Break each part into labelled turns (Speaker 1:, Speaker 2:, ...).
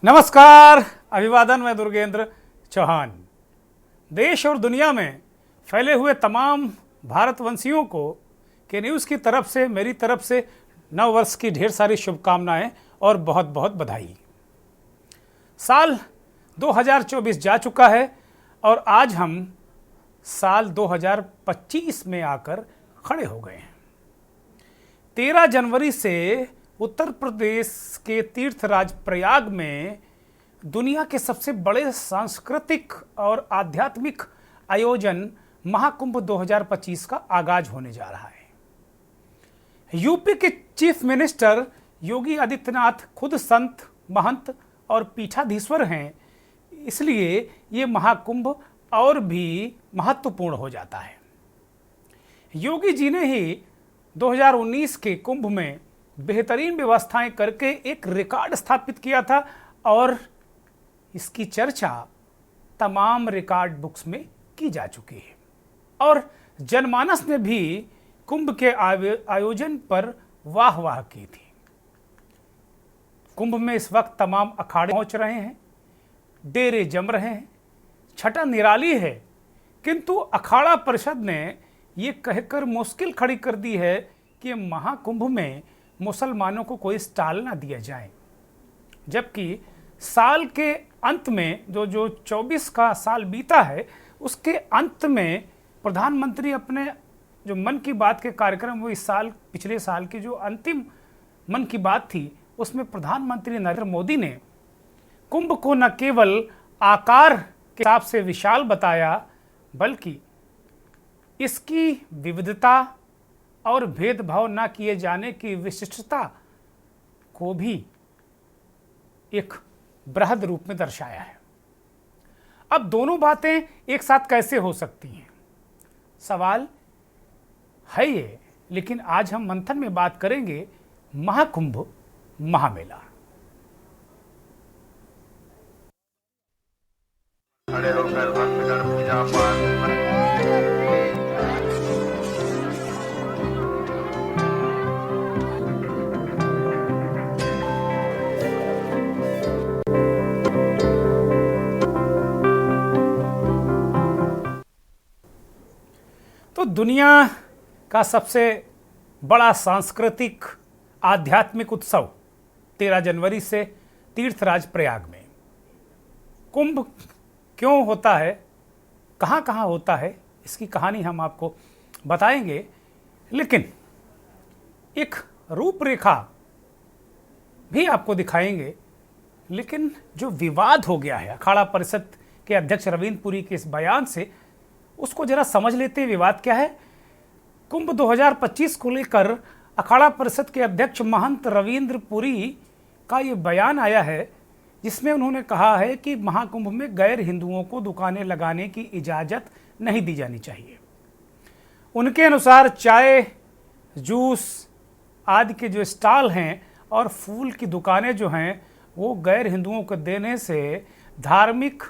Speaker 1: नमस्कार, अभिवादन। मैं दुर्गेंद्र चौहान। देश और दुनिया में फैले हुए तमाम भारतवंशियों को के न्यूज़ की तरफ से मेरी तरफ से नव वर्ष की ढेर सारी शुभकामनाएं और बहुत बहुत बधाई। साल 2024 जा चुका है और आज हम साल 2025 में आकर खड़े हो गए हैं। 13 जनवरी से उत्तर प्रदेश के तीर्थराज प्रयाग में दुनिया के सबसे बड़े सांस्कृतिक और आध्यात्मिक आयोजन महाकुंभ 2025 का आगाज होने जा रहा है। यूपी के चीफ मिनिस्टर योगी आदित्यनाथ खुद संत, महंत और पीठाधीश्वर हैं, इसलिए ये महाकुंभ और भी महत्वपूर्ण हो जाता है। योगी जी ने ही 2019 के कुंभ में बेहतरीन व्यवस्थाएं करके एक रिकॉर्ड स्थापित किया था और इसकी चर्चा तमाम रिकॉर्ड बुक्स में की जा चुकी है और जनमानस ने भी कुंभ के आयोजन पर वाह वाह की थी। कुंभ में इस वक्त तमाम अखाड़े पहुंच रहे हैं, डेरे जम रहे हैं, छटा निराली है, किंतु अखाड़ा परिषद ने ये कहकर मुश्किल खड़ी कर दी है कि महाकुंभ में मुसलमानों को कोई स्टाल ना दिया जाए, जबकि साल के अंत में जो 24 का साल बीता है उसके अंत में प्रधानमंत्री अपने जो मन की बात के कार्यक्रम, वो इस साल पिछले साल की जो अंतिम मन की बात थी उसमें प्रधानमंत्री नरेंद्र मोदी ने कुंभ को न केवल आकार के हिसाब से विशाल बताया बल्कि इसकी विविधता और भेदभाव न किए जाने की विशिष्टता को भी एक बृहद रूप में दर्शाया है। अब दोनों बातें एक साथ कैसे हो सकती हैं, सवाल है ये, लेकिन आज हम मंथन में बात करेंगे महाकुंभ महामेला। खड़े होकर भक्तगण पूजा पाठ दुनिया का सबसे बड़ा सांस्कृतिक आध्यात्मिक उत्सव 13 जनवरी से तीर्थराज प्रयाग में। कुंभ क्यों होता है, कहाँ कहाँ होता है, इसकी कहानी हम आपको बताएंगे, लेकिन एक रूपरेखा भी आपको दिखाएंगे। लेकिन जो विवाद हो गया है अखाड़ा परिषद के अध्यक्ष रविंद्र पुरी के इस बयान से, उसको जरा समझ लेते हैं। विवाद क्या है? कुंभ 2025 को लेकर अखाड़ा परिषद के अध्यक्ष महंत रविंद्र पुरी का ये बयान आया है, जिसमें उन्होंने कहा है कि महाकुंभ में गैर हिंदुओं को दुकानें लगाने की इजाज़त नहीं दी जानी चाहिए। उनके अनुसार चाय, जूस आदि के जो स्टॉल हैं और फूल की दुकानें जो हैं वो गैर हिंदुओं को देने से धार्मिक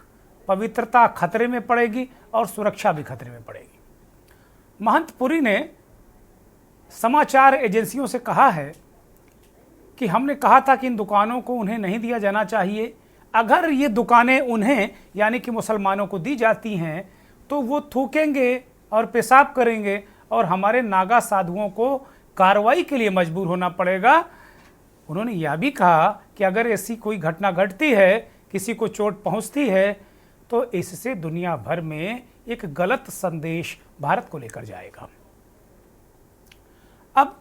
Speaker 1: पवित्रता खतरे में पड़ेगी और सुरक्षा भी खतरे में पड़ेगी। महंत पुरी ने समाचार एजेंसियों से कहा है कि हमने कहा था कि इन दुकानों को उन्हें नहीं दिया जाना चाहिए। अगर ये दुकानें उन्हें यानी कि मुसलमानों को दी जाती हैं तो वो थूकेंगे और पेशाब करेंगे और हमारे नागा साधुओं को कार्रवाई के लिए मजबूर होना पड़ेगा। उन्होंने यह भी कहा कि अगर ऐसी कोई घटना घटती है, किसी को चोट पहुंचती है, तो इससे दुनिया भर में एक गलत संदेश भारत को लेकर जाएगा। अब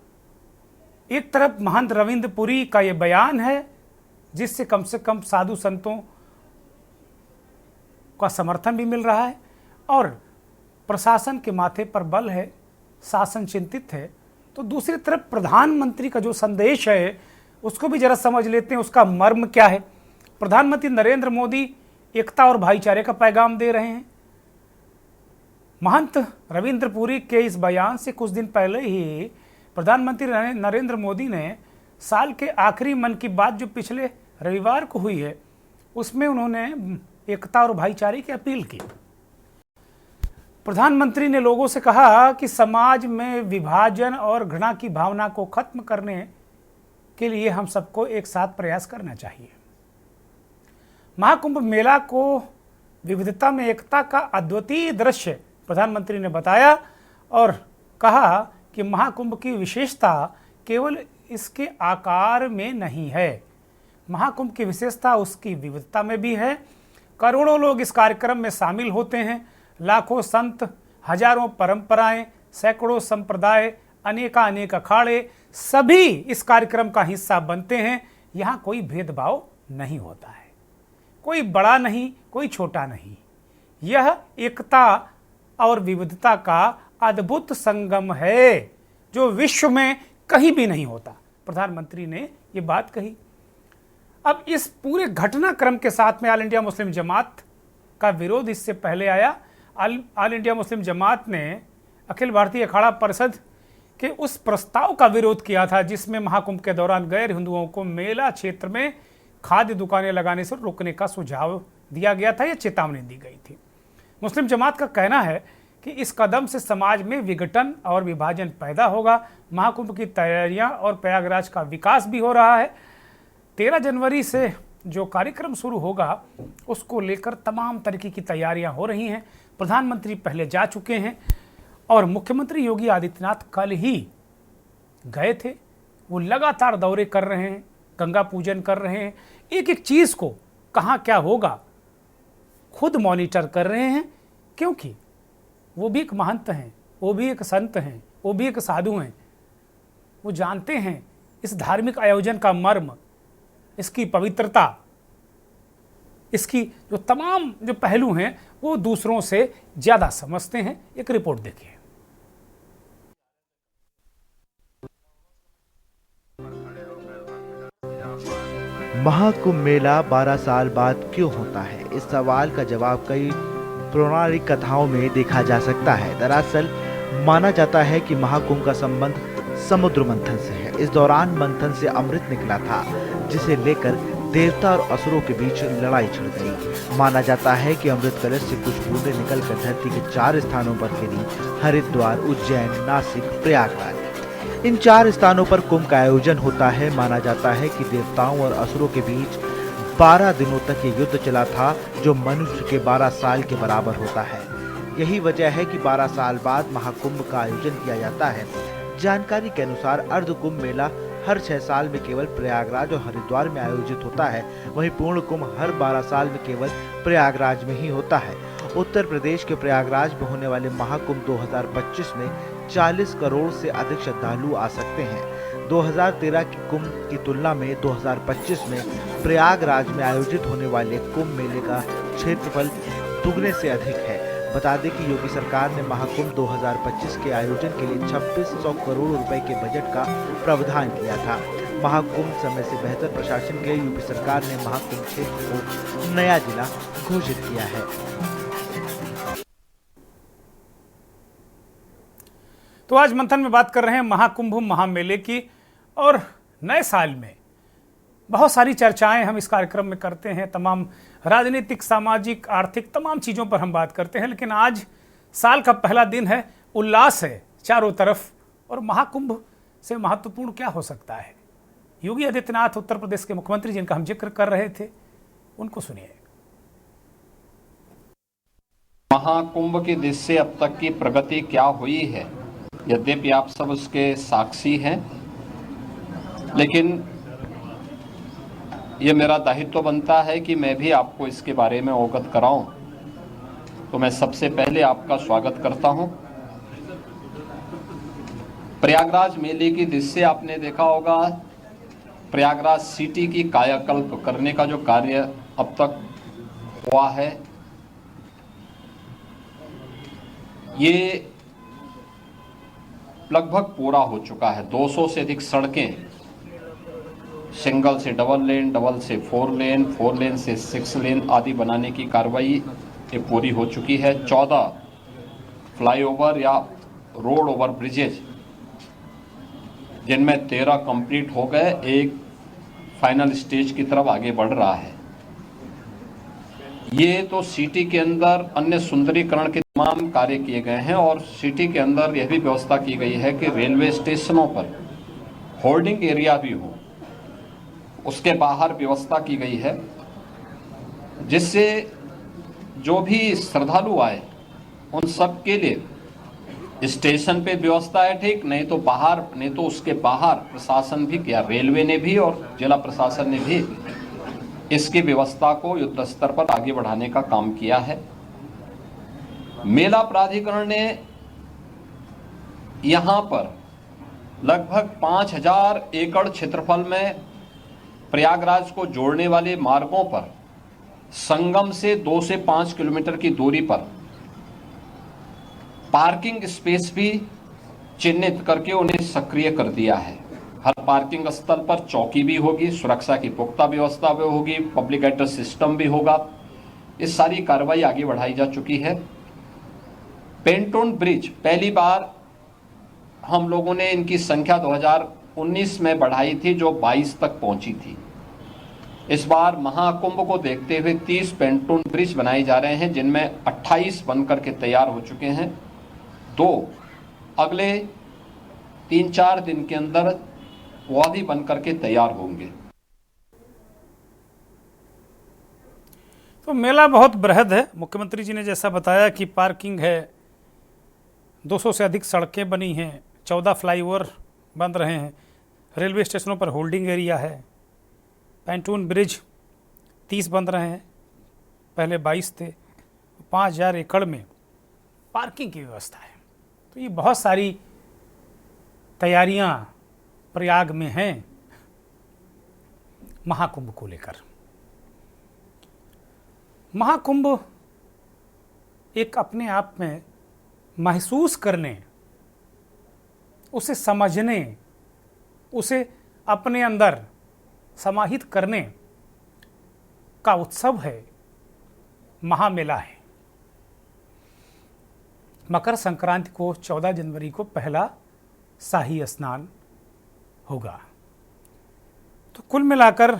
Speaker 1: एक तरफ महंत रविंद्र पुरी का यह बयान है, जिससे कम से कम साधु संतों का समर्थन भी मिल रहा है और प्रशासन के माथे पर बल है, शासन चिंतित है। तो दूसरी तरफ प्रधानमंत्री का जो संदेश है उसको भी जरा समझ लेते हैं, उसका मर्म क्या है। प्रधानमंत्री नरेंद्र मोदी एकता और भाईचारे का पैगाम दे रहे हैं। महंत रविंद्र पुरी के इस बयान से कुछ दिन पहले ही प्रधानमंत्री नरेंद्र मोदी ने साल के आखिरी मन की बात जो पिछले रविवार को हुई है उसमें उन्होंने एकता और भाईचारे की अपील की। प्रधानमंत्री ने लोगों से कहा कि समाज में विभाजन और घृणा की भावना को खत्म करने के लिए हम सबको एक साथ प्रयास करना चाहिए। महाकुंभ मेला को विविधता में एकता का अद्वितीय दृश्य प्रधानमंत्री ने बताया और कहा कि महाकुंभ की विशेषता केवल इसके आकार में नहीं है, महाकुंभ की विशेषता उसकी विविधता में भी है। करोड़ों लोग इस कार्यक्रम में शामिल होते हैं, लाखों संत, हजारों परंपराएं, सैकड़ों संप्रदाय, अनेक अखाड़े सभी इस कार्यक्रम का हिस्सा बनते हैं। यहाँ कोई भेदभाव नहीं होता है, कोई बड़ा नहीं, कोई छोटा नहीं। यह एकता और विविधता का अद्भुत संगम है जो विश्व में कहीं भी नहीं होता। प्रधानमंत्री ने ये बात कही। अब इस पूरे घटनाक्रम के साथ में ऑल इंडिया मुस्लिम जमात का विरोध इससे पहले आया। ऑल इंडिया मुस्लिम जमात ने अखिल भारतीय अखाड़ा परिषद के उस प्रस्ताव का विरोध किया था जिसमें महाकुंभ के दौरान गैर हिंदुओं को मेला क्षेत्र में खाद्य दुकानें लगाने से रोकने का सुझाव दिया गया था या चेतावनी दी गई थी। मुस्लिम जमात का कहना है कि इस कदम से समाज में विघटन और विभाजन पैदा होगा। महाकुंभ की तैयारियां और प्रयागराज का विकास भी हो रहा है। 13 जनवरी से जो कार्यक्रम शुरू होगा उसको लेकर तमाम तरीके की तैयारियां हो रही हैं। प्रधानमंत्री पहले जा चुके हैं और मुख्यमंत्री योगी आदित्यनाथ कल ही गए थे। वो लगातार दौरे कर रहे हैं, गंगा पूजन कर रहे हैं, एक एक चीज़ को कहाँ क्या होगा खुद मॉनिटर कर रहे हैं, क्योंकि वो भी एक महंत हैं, वो भी एक संत हैं, वो भी एक साधु हैं। वो जानते हैं इस धार्मिक आयोजन का मर्म, इसकी पवित्रता, इसकी जो तमाम जो पहलू हैं वो दूसरों से ज़्यादा समझते हैं। एक रिपोर्ट देखिए।
Speaker 2: महाकुंभ मेला 12 साल बाद क्यों होता है? इस सवाल का जवाब कई पौराणिक कथाओं में देखा जा सकता है। दरअसल माना जाता है कि महाकुंभ का संबंध समुद्र मंथन से है। इस दौरान मंथन से अमृत निकला था जिसे लेकर देवता और असुरों के बीच लड़ाई छिड़ गई। माना जाता है कि अमृत कलश से कुछ बूंदें निकलकर धरती के 4 स्थानों पर गिरी: हरिद्वार, उज्जैन, नासिक, प्रयागराज। इन 4 स्थानों पर कुंभ का आयोजन होता है। माना जाता है कि देवताओं और असुरों के बीच 12 दिनों तक ये युद्ध चला था जो मनुष्य के 12 साल के बराबर होता है। यही वजह है कि 12 साल बाद महाकुंभ का आयोजन किया जाता है। जानकारी के अनुसार अर्ध कुंभ मेला हर 6 साल में केवल प्रयागराज और हरिद्वार में आयोजित होता है, वहीं पूर्ण कुंभ हर 12 साल में केवल प्रयागराज में ही होता है। उत्तर प्रदेश के प्रयागराज में होने वाले महाकुंभ 2025 में 40 करोड़ से अधिक श्रद्धालु आ सकते हैं। 2013 की कुंभ की तुलना में 2025 में प्रयागराज में आयोजित होने वाले कुंभ मेले का क्षेत्रफल दुगने से अधिक है। बता दें कि योगी सरकार ने महाकुंभ 2025 के आयोजन के लिए 2600 करोड़ रुपए के बजट का प्रावधान किया था। महाकुंभ समय से बेहतर प्रशासन के लिए यूपी सरकार ने महाकुंभ क्षेत्र को नया जिला घोषित किया है।
Speaker 1: तो आज मंथन में बात कर रहे हैं महाकुंभ महामेले की, और नए साल में बहुत सारी चर्चाएं हम इस कार्यक्रम में करते हैं। तमाम राजनीतिक, सामाजिक, आर्थिक तमाम चीज़ों पर हम बात करते हैं, लेकिन आज साल का पहला दिन है, उल्लास है चारों तरफ। और महाकुंभ से महत्वपूर्ण क्या हो सकता है? योगी आदित्यनाथ उत्तर प्रदेश के मुख्यमंत्री जिनका हम जिक्र कर रहे थे, उनको सुनिए।
Speaker 3: महाकुंभ की दृष्टि से अब तक की प्रगति क्या हुई है, यद्यपि आप सब उसके साक्षी हैं, लेकिन ये मेरा दायित्व बनता है कि मैं भी आपको इसके बारे में अवगत कराऊं। तो मैं सबसे पहले आपका स्वागत करता हूं। प्रयागराज मेले की दृष्टि से आपने देखा होगा, प्रयागराज सिटी की कायाकल्प करने का जो कार्य अब तक हुआ है, ये लगभग पूरा हो चुका है। 200 से अधिक सड़कें, सिंगल से डबल लेन, डबल से 4 लेन, 4 लेन से 6 लेन आदि बनाने की कार्रवाई ये पूरी हो चुकी है। 14 फ्लाईओवर या रोड ओवर ब्रिजेज, जिनमें 13 कंप्लीट हो गए, एक फाइनल स्टेज की तरफ आगे बढ़ रहा है। ये तो सिटी के अंदर अन्य सुंदरीकरण के तमाम कार्य किए गए हैं, और सिटी के अंदर यह भी व्यवस्था की गई है कि रेलवे स्टेशनों पर होल्डिंग एरिया भी हो, उसके बाहर व्यवस्था की गई है। जिससे जो भी श्रद्धालु आए उन सब के लिए स्टेशन पे व्यवस्था है ठीक, नहीं तो बाहर, नहीं तो उसके बाहर प्रशासन भी किया, रेलवे ने भी और जिला प्रशासन ने भी इसकी व्यवस्था को युद्ध स्तर पर आगे बढ़ाने का काम किया है। मेला प्राधिकरण ने यहां पर लगभग 5000 एकड़ क्षेत्रफल में प्रयागराज को जोड़ने वाले मार्गों पर संगम से 2 से 5 किलोमीटर की दूरी पर पार्किंग स्पेस भी चिन्हित करके उन्हें सक्रिय कर दिया है। हर पार्किंग स्थल पर चौकी भी होगी, सुरक्षा की पुख्ता व्यवस्था भी होगी, पब्लिक एड्रेस सिस्टम भी होगा। इस सारी कार्रवाई आगे बढ़ाई जा चुकी है। पेंटोन ब्रिज पहली बार हम लोगों ने इनकी संख्या 2019 में बढ़ाई थी, जो 22 तक पहुंची थी। इस बार महाकुंभ को देखते हुए 30 पेंटोन ब्रिज बनाए जा रहे हैं, जिनमें 28 बनकर के तैयार हो चुके हैं। 2 अगले 3-4 दिन के अंदर वो भी बनकर के तैयार होंगे।
Speaker 1: तो मेला बहुत बृहद है। मुख्यमंत्री जी ने जैसा बताया कि पार्किंग है, 200 से अधिक सड़कें बनी हैं, 14 फ्लाईओवर बन रहे हैं, रेलवे स्टेशनों पर होल्डिंग एरिया है, पेंटून ब्रिज 30 बन रहे हैं, पहले 22 थे, 5000 एकड़ में पार्किंग की व्यवस्था है। तो ये बहुत सारी तैयारियां प्रयाग में हैं महाकुंभ को लेकर। महाकुंभ एक अपने आप में महसूस करने, उसे समझने, उसे अपने अंदर समाहित करने का उत्सव है, महामेला है। मकर संक्रांति को 14 जनवरी को पहला शाही स्नान होगा। तो कुल मिलाकर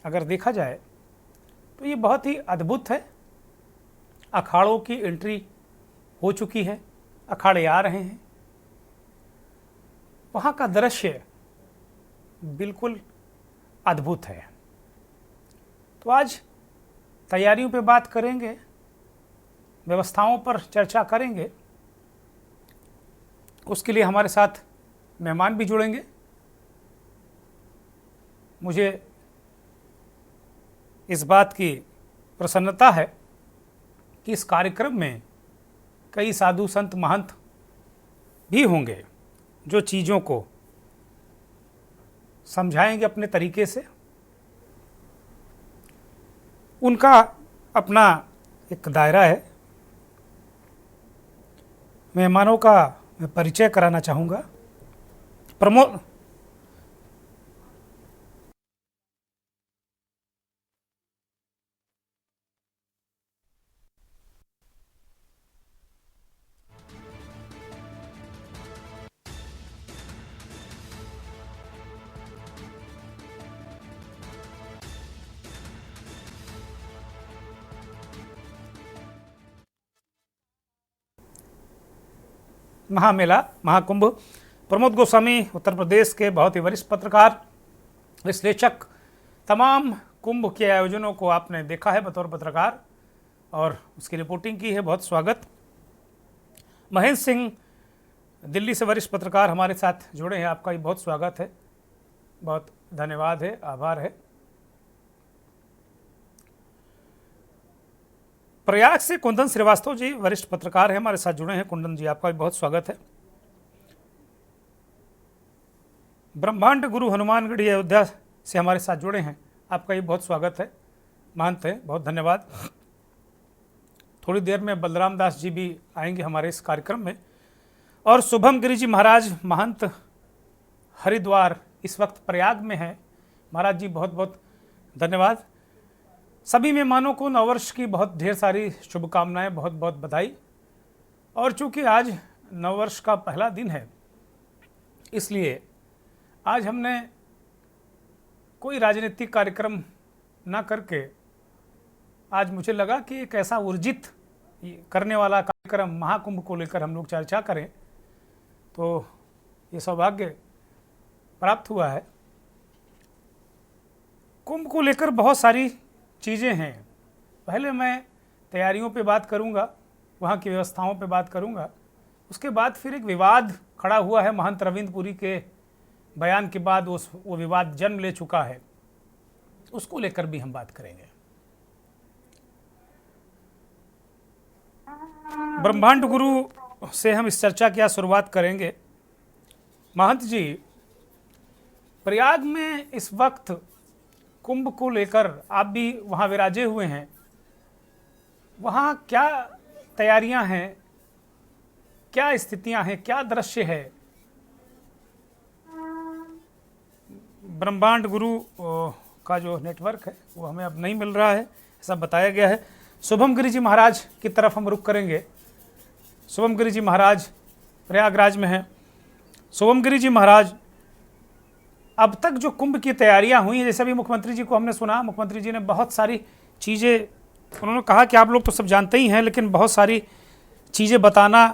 Speaker 1: अगर देखा जाए तो ये बहुत ही अद्भुत है। अखाड़ों की एंट्री हो चुकी है, अखाड़े आ रहे हैं, वहाँ का दृश्य बिल्कुल अद्भुत है। तो आज तैयारियों पे बात करेंगे, व्यवस्थाओं पर चर्चा करेंगे। उसके लिए हमारे साथ मेहमान भी जुड़ेंगे। मुझे इस बात की प्रसन्नता है कि इस कार्यक्रम में कई साधु संत महंत भी होंगे जो चीज़ों को समझाएंगे अपने तरीके से। उनका अपना एक दायरा है। मेहमानों का मैं परिचय कराना चाहूँगा। प्रमोद महामेला महाकुंभ, प्रमोद गोस्वामी उत्तर प्रदेश के बहुत ही वरिष्ठ पत्रकार, विश्लेषक। तमाम कुंभ के आयोजनों को आपने देखा है बतौर पत्रकार और उसकी रिपोर्टिंग की है, बहुत स्वागत। महेंद्र सिंह दिल्ली से वरिष्ठ पत्रकार हमारे साथ जुड़े हैं, आपका भी बहुत स्वागत है, बहुत धन्यवाद है, आभार है। प्रयाग से कुंदन श्रीवास्तव जी वरिष्ठ पत्रकार हैं, हमारे साथ जुड़े हैं। कुंदन जी, आपका भी बहुत स्वागत है। ब्रह्मांड गुरु हनुमानगढ़ी अयोध्या से हमारे साथ जुड़े हैं, आपका भी बहुत स्वागत है, महंत हैं, बहुत धन्यवाद। थोड़ी देर में बलराम दास जी भी आएंगे हमारे इस कार्यक्रम में। और शुभम गिरी जी महाराज महंत हरिद्वार इस वक्त प्रयाग में हैं। महाराज जी बहुत बहुत धन्यवाद। सभी मेहमानों को नववर्ष की बहुत ढेर सारी शुभकामनाएं, बहुत बहुत बधाई। और चूंकि आज नववर्ष का पहला दिन है, इसलिए आज हमने कोई राजनीतिक कार्यक्रम ना करके आज मुझे लगा कि एक ऐसा ऊर्जित करने वाला कार्यक्रम महाकुंभ को लेकर हम लोग चर्चा करें, तो ये सौभाग्य प्राप्त हुआ है। कुंभ को लेकर बहुत सारी चीज़ें हैं, पहले मैं तैयारियों पे बात करूंगा, वहाँ की व्यवस्थाओं पे बात करूंगा, उसके बाद फिर एक विवाद खड़ा हुआ है महंत रविंद्रपुरी के बयान के बाद, वो विवाद जन्म ले चुका है, उसको लेकर भी हम बात करेंगे। ब्रह्मांड गुरु से हम इस चर्चा की शुरुआत करेंगे। महंत जी, प्रयाग में इस वक्त कुंभ को लेकर आप भी वहाँ विराजे हुए हैं, वहाँ क्या तैयारियां हैं, क्या स्थितियां हैं, क्या दृश्य है? ब्रह्मांड गुरु का जो नेटवर्क है वो हमें अब नहीं मिल रहा है, ऐसा बताया गया है। शुभम गिरी जी महाराज की तरफ हम रुख करेंगे। शुभम गिरी जी महाराज प्रयागराज में हैं। शुभम गिरी जी महाराज, अब तक जो कुंभ की तैयारियां हुई हैं, जैसे अभी मुख्यमंत्री जी को हमने सुना, मुख्यमंत्री जी ने बहुत सारी चीज़ें, उन्होंने कहा कि आप लोग तो सब जानते ही हैं, लेकिन बहुत सारी चीज़ें बताना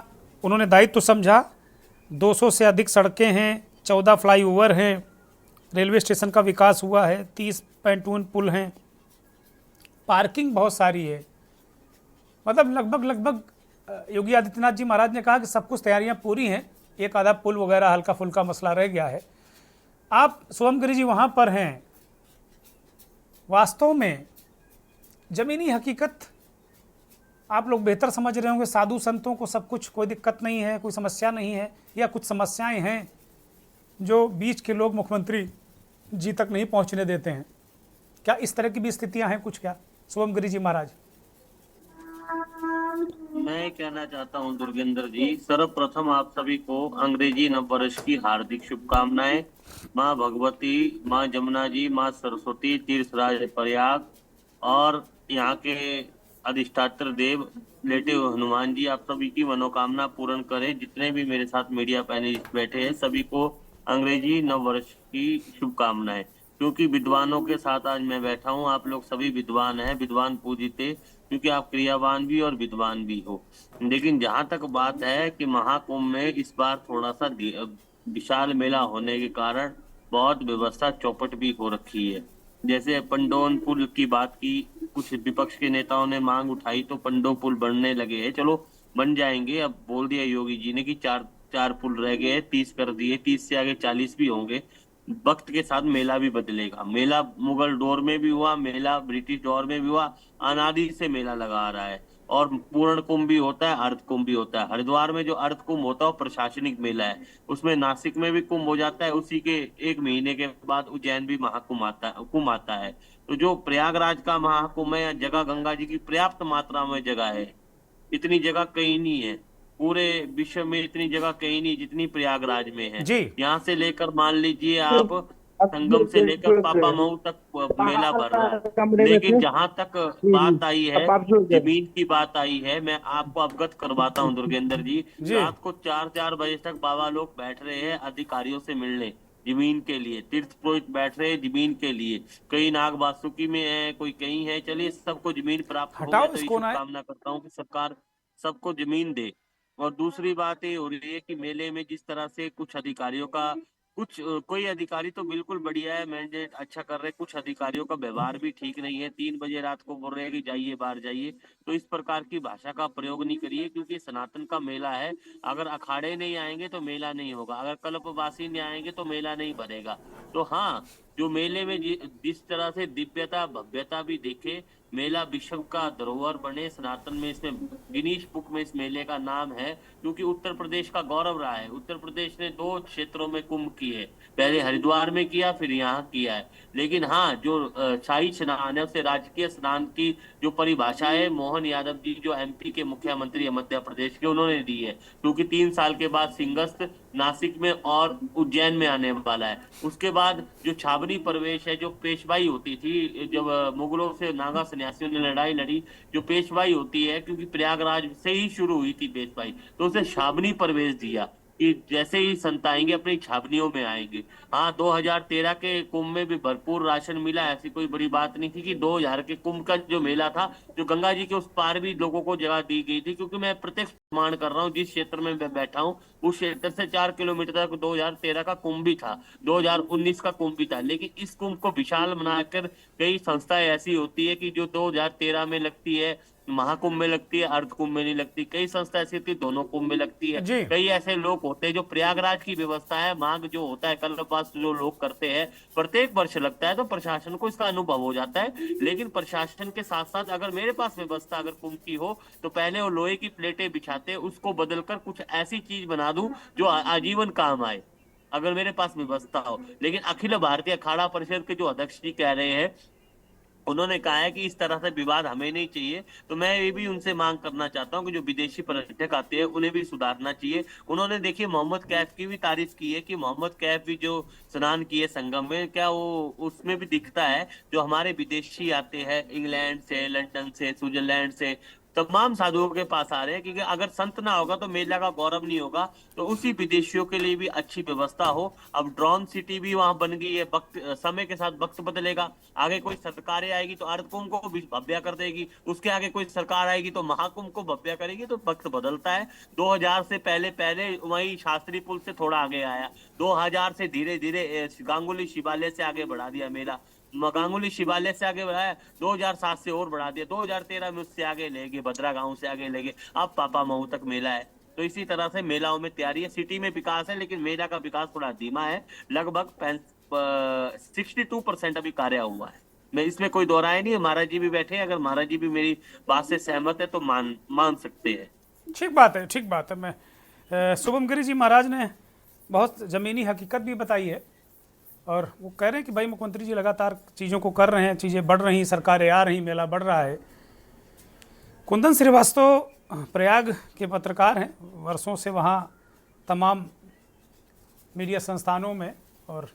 Speaker 1: उन्होंने दायित्व तो समझा। 200 से अधिक सड़कें हैं, 14 फ्लाईओवर हैं, रेलवे स्टेशन का विकास हुआ है, 30 पैंटून पुल हैं, पार्किंग बहुत सारी है, मतलब लगभग योगी आदित्यनाथ जी महाराज ने कहा कि सब कुछ तैयारियां पूरी हैं, एक आधा पुल वगैरह हल्का फुल्का मसला रह गया है। आप शुभम गिरी जी वहाँ पर हैं, वास्तव में ज़मीनी हकीकत आप लोग बेहतर समझ रहे होंगे। साधु संतों को सब कुछ, कोई दिक्कत नहीं है, कोई समस्या नहीं है, या कुछ समस्याएं हैं जो बीच के लोग मुख्यमंत्री जी तक नहीं पहुंचने देते हैं? क्या इस तरह की भी स्थितियां हैं कुछ? क्या शुभम गिरी जी महाराज?
Speaker 4: मैं कहना चाहता हूं दुर्गेंद्र जी, सर्वप्रथम आप सभी को अंग्रेजी नव वर्ष की हार्दिक शुभकामनाएं। माँ भगवती, माँ जमुना जी, माँ सरस्वती, तीर्थराज प्रयाग और यहाँ के अधिष्ठात्र देव लेटे हुए हनुमान जी आप सभी की मनोकामना पूर्ण करें। जितने भी मेरे साथ मीडिया पैनलिस्ट बैठे हैं सभी को अंग्रेजी नव वर्ष की शुभकामनाएं। क्योंकि विद्वानों के साथ आज मैं बैठा हूँ, आप लोग सभी विद्वान हैं, विद्वान पूजिते, क्योंकि आप क्रियावान भी और विद्वान भी हो। लेकिन जहां तक बात है कि महाकुंभ में इस बार थोड़ा सा विशाल मेला होने के कारण बहुत व्यवस्था चौपट भी हो रखी है। जैसे पंडोन पुल की बात की, कुछ विपक्ष के नेताओं ने मांग उठाई तो पंडो पुल बनने लगे हैं, चलो बन जाएंगे। अब बोल दिया योगी जी ने कि चार पुल रह गए, 30 कर दिए, 30 से आगे 40 भी होंगे। वक्त के साथ मेला भी बदलेगा। मेला मुगल दौर में भी हुआ, मेला ब्रिटिश दौर में भी हुआ, अनादि से मेला लगा आ रहा है। और पूर्ण कुंभ भी होता है, अर्ध कुंभ भी होता है। हरिद्वार में जो अर्ध कुंभ होता है वो प्रशासनिक मेला है, उसमें नासिक में भी कुंभ हो जाता है, उसी के 1 महीने के बाद उज्जैन भी महाकुंभ आता है। तो जो प्रयागराज का महाकुंभ है, जगह गंगा जी की पर्याप्त मात्रा में जगह है, इतनी जगह कहीं नहीं है, पूरे विश्व में इतनी जगह कहीं नहीं जितनी प्रयागराज में है।
Speaker 1: जी।
Speaker 4: यहाँ से लेकर मान लीजिए आप संगम से लेकर पापा मऊ तक मेला भर रहा है। लेकिन जहां तक बात आई है, जमीन की बात आई है, मैं आपको अवगत करवाता हूँ दुर्गेंद्र जी। रात को 4 बजे तक बाबा लोग बैठ रहे हैं अधिकारियों से मिलने जमीन के लिए, तीर्थ पुरोहित बैठ रहे हैं जमीन के लिए, कई नाग वासुकी में है, कोई कहीं है। चलिए सबको जमीन प्राप्त हो, मैं तो शुभकामना करता हूँ कि सरकार सबको जमीन दे। और दूसरी बात ये हो रही है कि मेले में जिस तरह से कुछ अधिकारियों का, कोई अधिकारी तो बिल्कुल बढ़िया है, मैंडेट अच्छा कर रहे, कुछ अधिकारियों का व्यवहार भी ठीक नहीं है। 3 बजे रात को बोल रहे हैं कि जाइए बाहर जाइए, तो इस प्रकार की भाषा का प्रयोग नहीं करिए, क्योंकि सनातन का मेला है। अगर अखाड़े नहीं आएंगे तो मेला नहीं होगा, अगर कल्पवासी नहीं आएंगे तो मेला नहीं बनेगा। तो हाँ, जो मेले में जिस तरह से दिव्यता भव्यता भी दिखे, मेला विश्व का धरोहर बने, सनातन में इसमें गिनीज बुक में इस मेले का नाम है, क्योंकि उत्तर प्रदेश का गौरव रहा है। उत्तर प्रदेश ने 2 क्षेत्रों में कुंभ किए, पहले हरिद्वार में किया, फिर यहाँ किया है। लेकिन हाँ, जो शाही स्नान है उसे राजकीय स्नान की जो परिभाषा है, मोहन यादव जी जो एमपी के मुख्यमंत्री है मध्य प्रदेश के, उन्होंने दी है। क्योंकि 3 साल के बाद सिंहस्थ नासिक में और उज्जैन में आने वाला है। उसके बाद जो छावनी प्रवेश है, जो पेशवाई होती थी, जब मुगलों से नागा सन्यासियों ने लड़ाई लड़ी, जो पेशवाई होती है, क्योंकि प्रयागराज से ही शुरू हुई थी पेशवाई, तो उसे छावनी प्रवेश दिया। कि जैसे ही संत आएंगे अपनी छावनियों में आएंगे। हाँ, 2013 के कुंभ में भी भरपूर राशन मिला, ऐसी कोई बड़ी बात नहीं थी। कि 2000 के कुंभ का जो मेला था, जो गंगा जी के उस पार भी लोगों को जगह दी गई थी, क्योंकि मैं प्रत्यक्ष प्रमाण कर रहा हूँ, जिस क्षेत्र में मैं बैठा हूँ उस क्षेत्र से 4 किलोमीटर तक 2013 का कुंभ भी था, 2019 का कुंभ भी था। लेकिन इस कुंभ को विशाल बनाकर कई संस्थाएं ऐसी होती है कि जो 2013 में लगती है महाकुंभ में लगती है, अर्ध कुंभ में नहीं लगती। कई संस्था ऐसी होती है दोनों कुंभ में लगती है।
Speaker 1: जी
Speaker 4: कई ऐसे लोग होते हैं जो प्रयागराज की व्यवस्था है, माघ जो होता है कल्पवास जो लोग करते हैं, प्रत्येक वर्ष लगता है, तो प्रशासन को इसका अनुभव हो जाता है। लेकिन प्रशासन के साथ साथ अगर मेरे पास व्यवस्था अगर कुंभ की हो, तो पहले वो लोहे की प्लेटें बिछाते, उसको बदलकर कुछ ऐसी चीज बना दूं जो आजीवन काम आए, अगर मेरे पास व्यवस्था हो। लेकिन अखिल भारतीय अखाड़ा परिषद के जो अध्यक्ष जी कह रहे हैं, उन्होंने कहा है कि इस तरह से विवाद हमें नहीं चाहिए। तो मैं ये भी उनसे मांग करना चाहता हूँ कि जो विदेशी पर्यटक आते हैं उन्हें भी सुधारना चाहिए। उन्होंने देखिए मोहम्मद कैफ की भी तारीफ की है कि मोहम्मद कैफ भी जो स्नान किए संगम में, क्या वो उसमें भी दिखता है जो हमारे विदेशी आते हैं इंग्लैंड से, लंदन से, स्विट्जरलैंड से, तमाम साधुओं के पास आ रहे हैं। क्योंकि अगर संत ना होगा तो मेला का गौरव नहीं होगा। तो उसी विदेशियों के लिए भी अच्छी व्यवस्था हो। अब ड्रोन सिटी भी वहां बन गई है, वक्त समय के साथ वक्त बदलेगा। आगे कोई सरकारें आएगी तो अर्ध कुंभ को भी भव्य कर देगी, उसके आगे कोई सरकार आएगी तो महाकुंभ को भव्य करेगी। तो वक्त बदलता है। 2000 से पहले पहले वही शास्त्री पुल से थोड़ा आगे आया, 2000 से धीरे धीरे गांगुली शिवालय से आगे बढ़ा दिया मेला, गांगुली शिवालय से आगे बढ़ाया, 2007 से और बढ़ा दिया, 2013 में उससे आगे ले गए, भद्रा गांव से आगे ले गए, अब पापा महू तक मेला है। तो इसी तरह से मेलाओं में तैयारी है। सिटी में विकास है, लेकिन मेला का विकास थोड़ा धीमा है। लगभग 62% अभी कार्य हुआ है। मैं इसमें कोई दो राय नहीं है। महाराज जी भी बैठे हैं, अगर महाराज जी भी मेरी बात से सहमत है तो मान सकते हैं।
Speaker 1: ठीक बात है, ठीक बात है। मैं शुभम गिरी जी महाराज ने बहुत ज़मीनी हकीकत भी बताई है, और वो कह रहे हैं कि भाई मुख्यमंत्री जी लगातार चीज़ों को कर रहे हैं, चीज़ें बढ़ रही, सरकारें आ रही, मेला बढ़ रहा है। कुंदन श्रीवास्तव प्रयाग के पत्रकार हैं, वर्षों से वहाँ तमाम मीडिया संस्थानों में और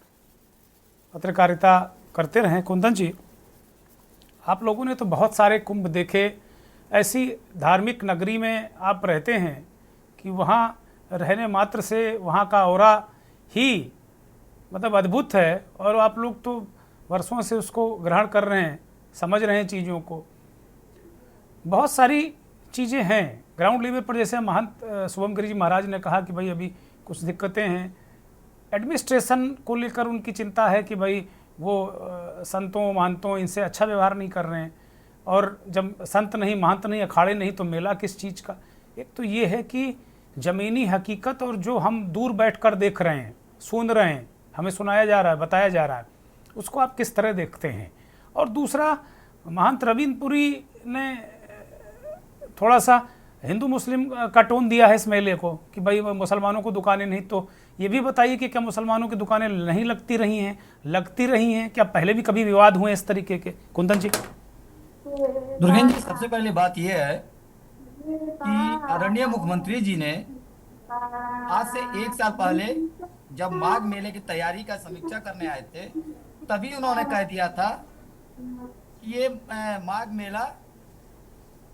Speaker 1: पत्रकारिता करते रहे। कुंदन जी, आप लोगों ने तो बहुत सारे कुंभ देखे, ऐसी धार्मिक नगरी में आप रहते हैं कि वहाँ रहने मात्र से वहाँ का ऑरा ही मतलब अद्भुत है, और आप लोग तो वर्षों से उसको ग्रहण कर रहे हैं, समझ रहे हैं चीज़ों को। बहुत सारी चीज़ें हैं ग्राउंड लेवल पर, जैसे महंत शुभम गिरी जी महाराज ने कहा कि भाई अभी कुछ दिक्कतें हैं, एडमिनिस्ट्रेशन को लेकर उनकी चिंता है कि भाई वो संतों महंतों इनसे अच्छा व्यवहार नहीं कर रहे हैं, और जब संत नहीं महंत नहीं अखाड़े नहीं तो मेला किस चीज़ का। एक तो ये है कि ज़मीनी हकीकत और जो हम दूर बैठकर देख रहे हैं, सुन रहे हैं, हमें सुनाया जा रहा है, बताया जा रहा है, उसको आप किस तरह देखते हैं। और दूसरा, महंत रविंद्रपुरी ने थोड़ा सा हिंदू मुस्लिम का टोन दिया है इस मेले को कि भाई मुसलमानों को दुकानें नहीं, तो ये भी बताइए कि क्या मुसलमानों की दुकानें नहीं लगती रही हैं, लगती रही हैं क्या? पहले भी कभी विवाद हुए इस तरीके के? कुंदन जी।
Speaker 5: दुर्गेन जी, सबसे पहले बात यह है कि आदरणीय मुख्यमंत्री जी ने आज से 1 साल पहले जब माघ मेले की तैयारी का समीक्षा करने आए थे, तभी उन्होंने कह दिया था कि ये माघ मेला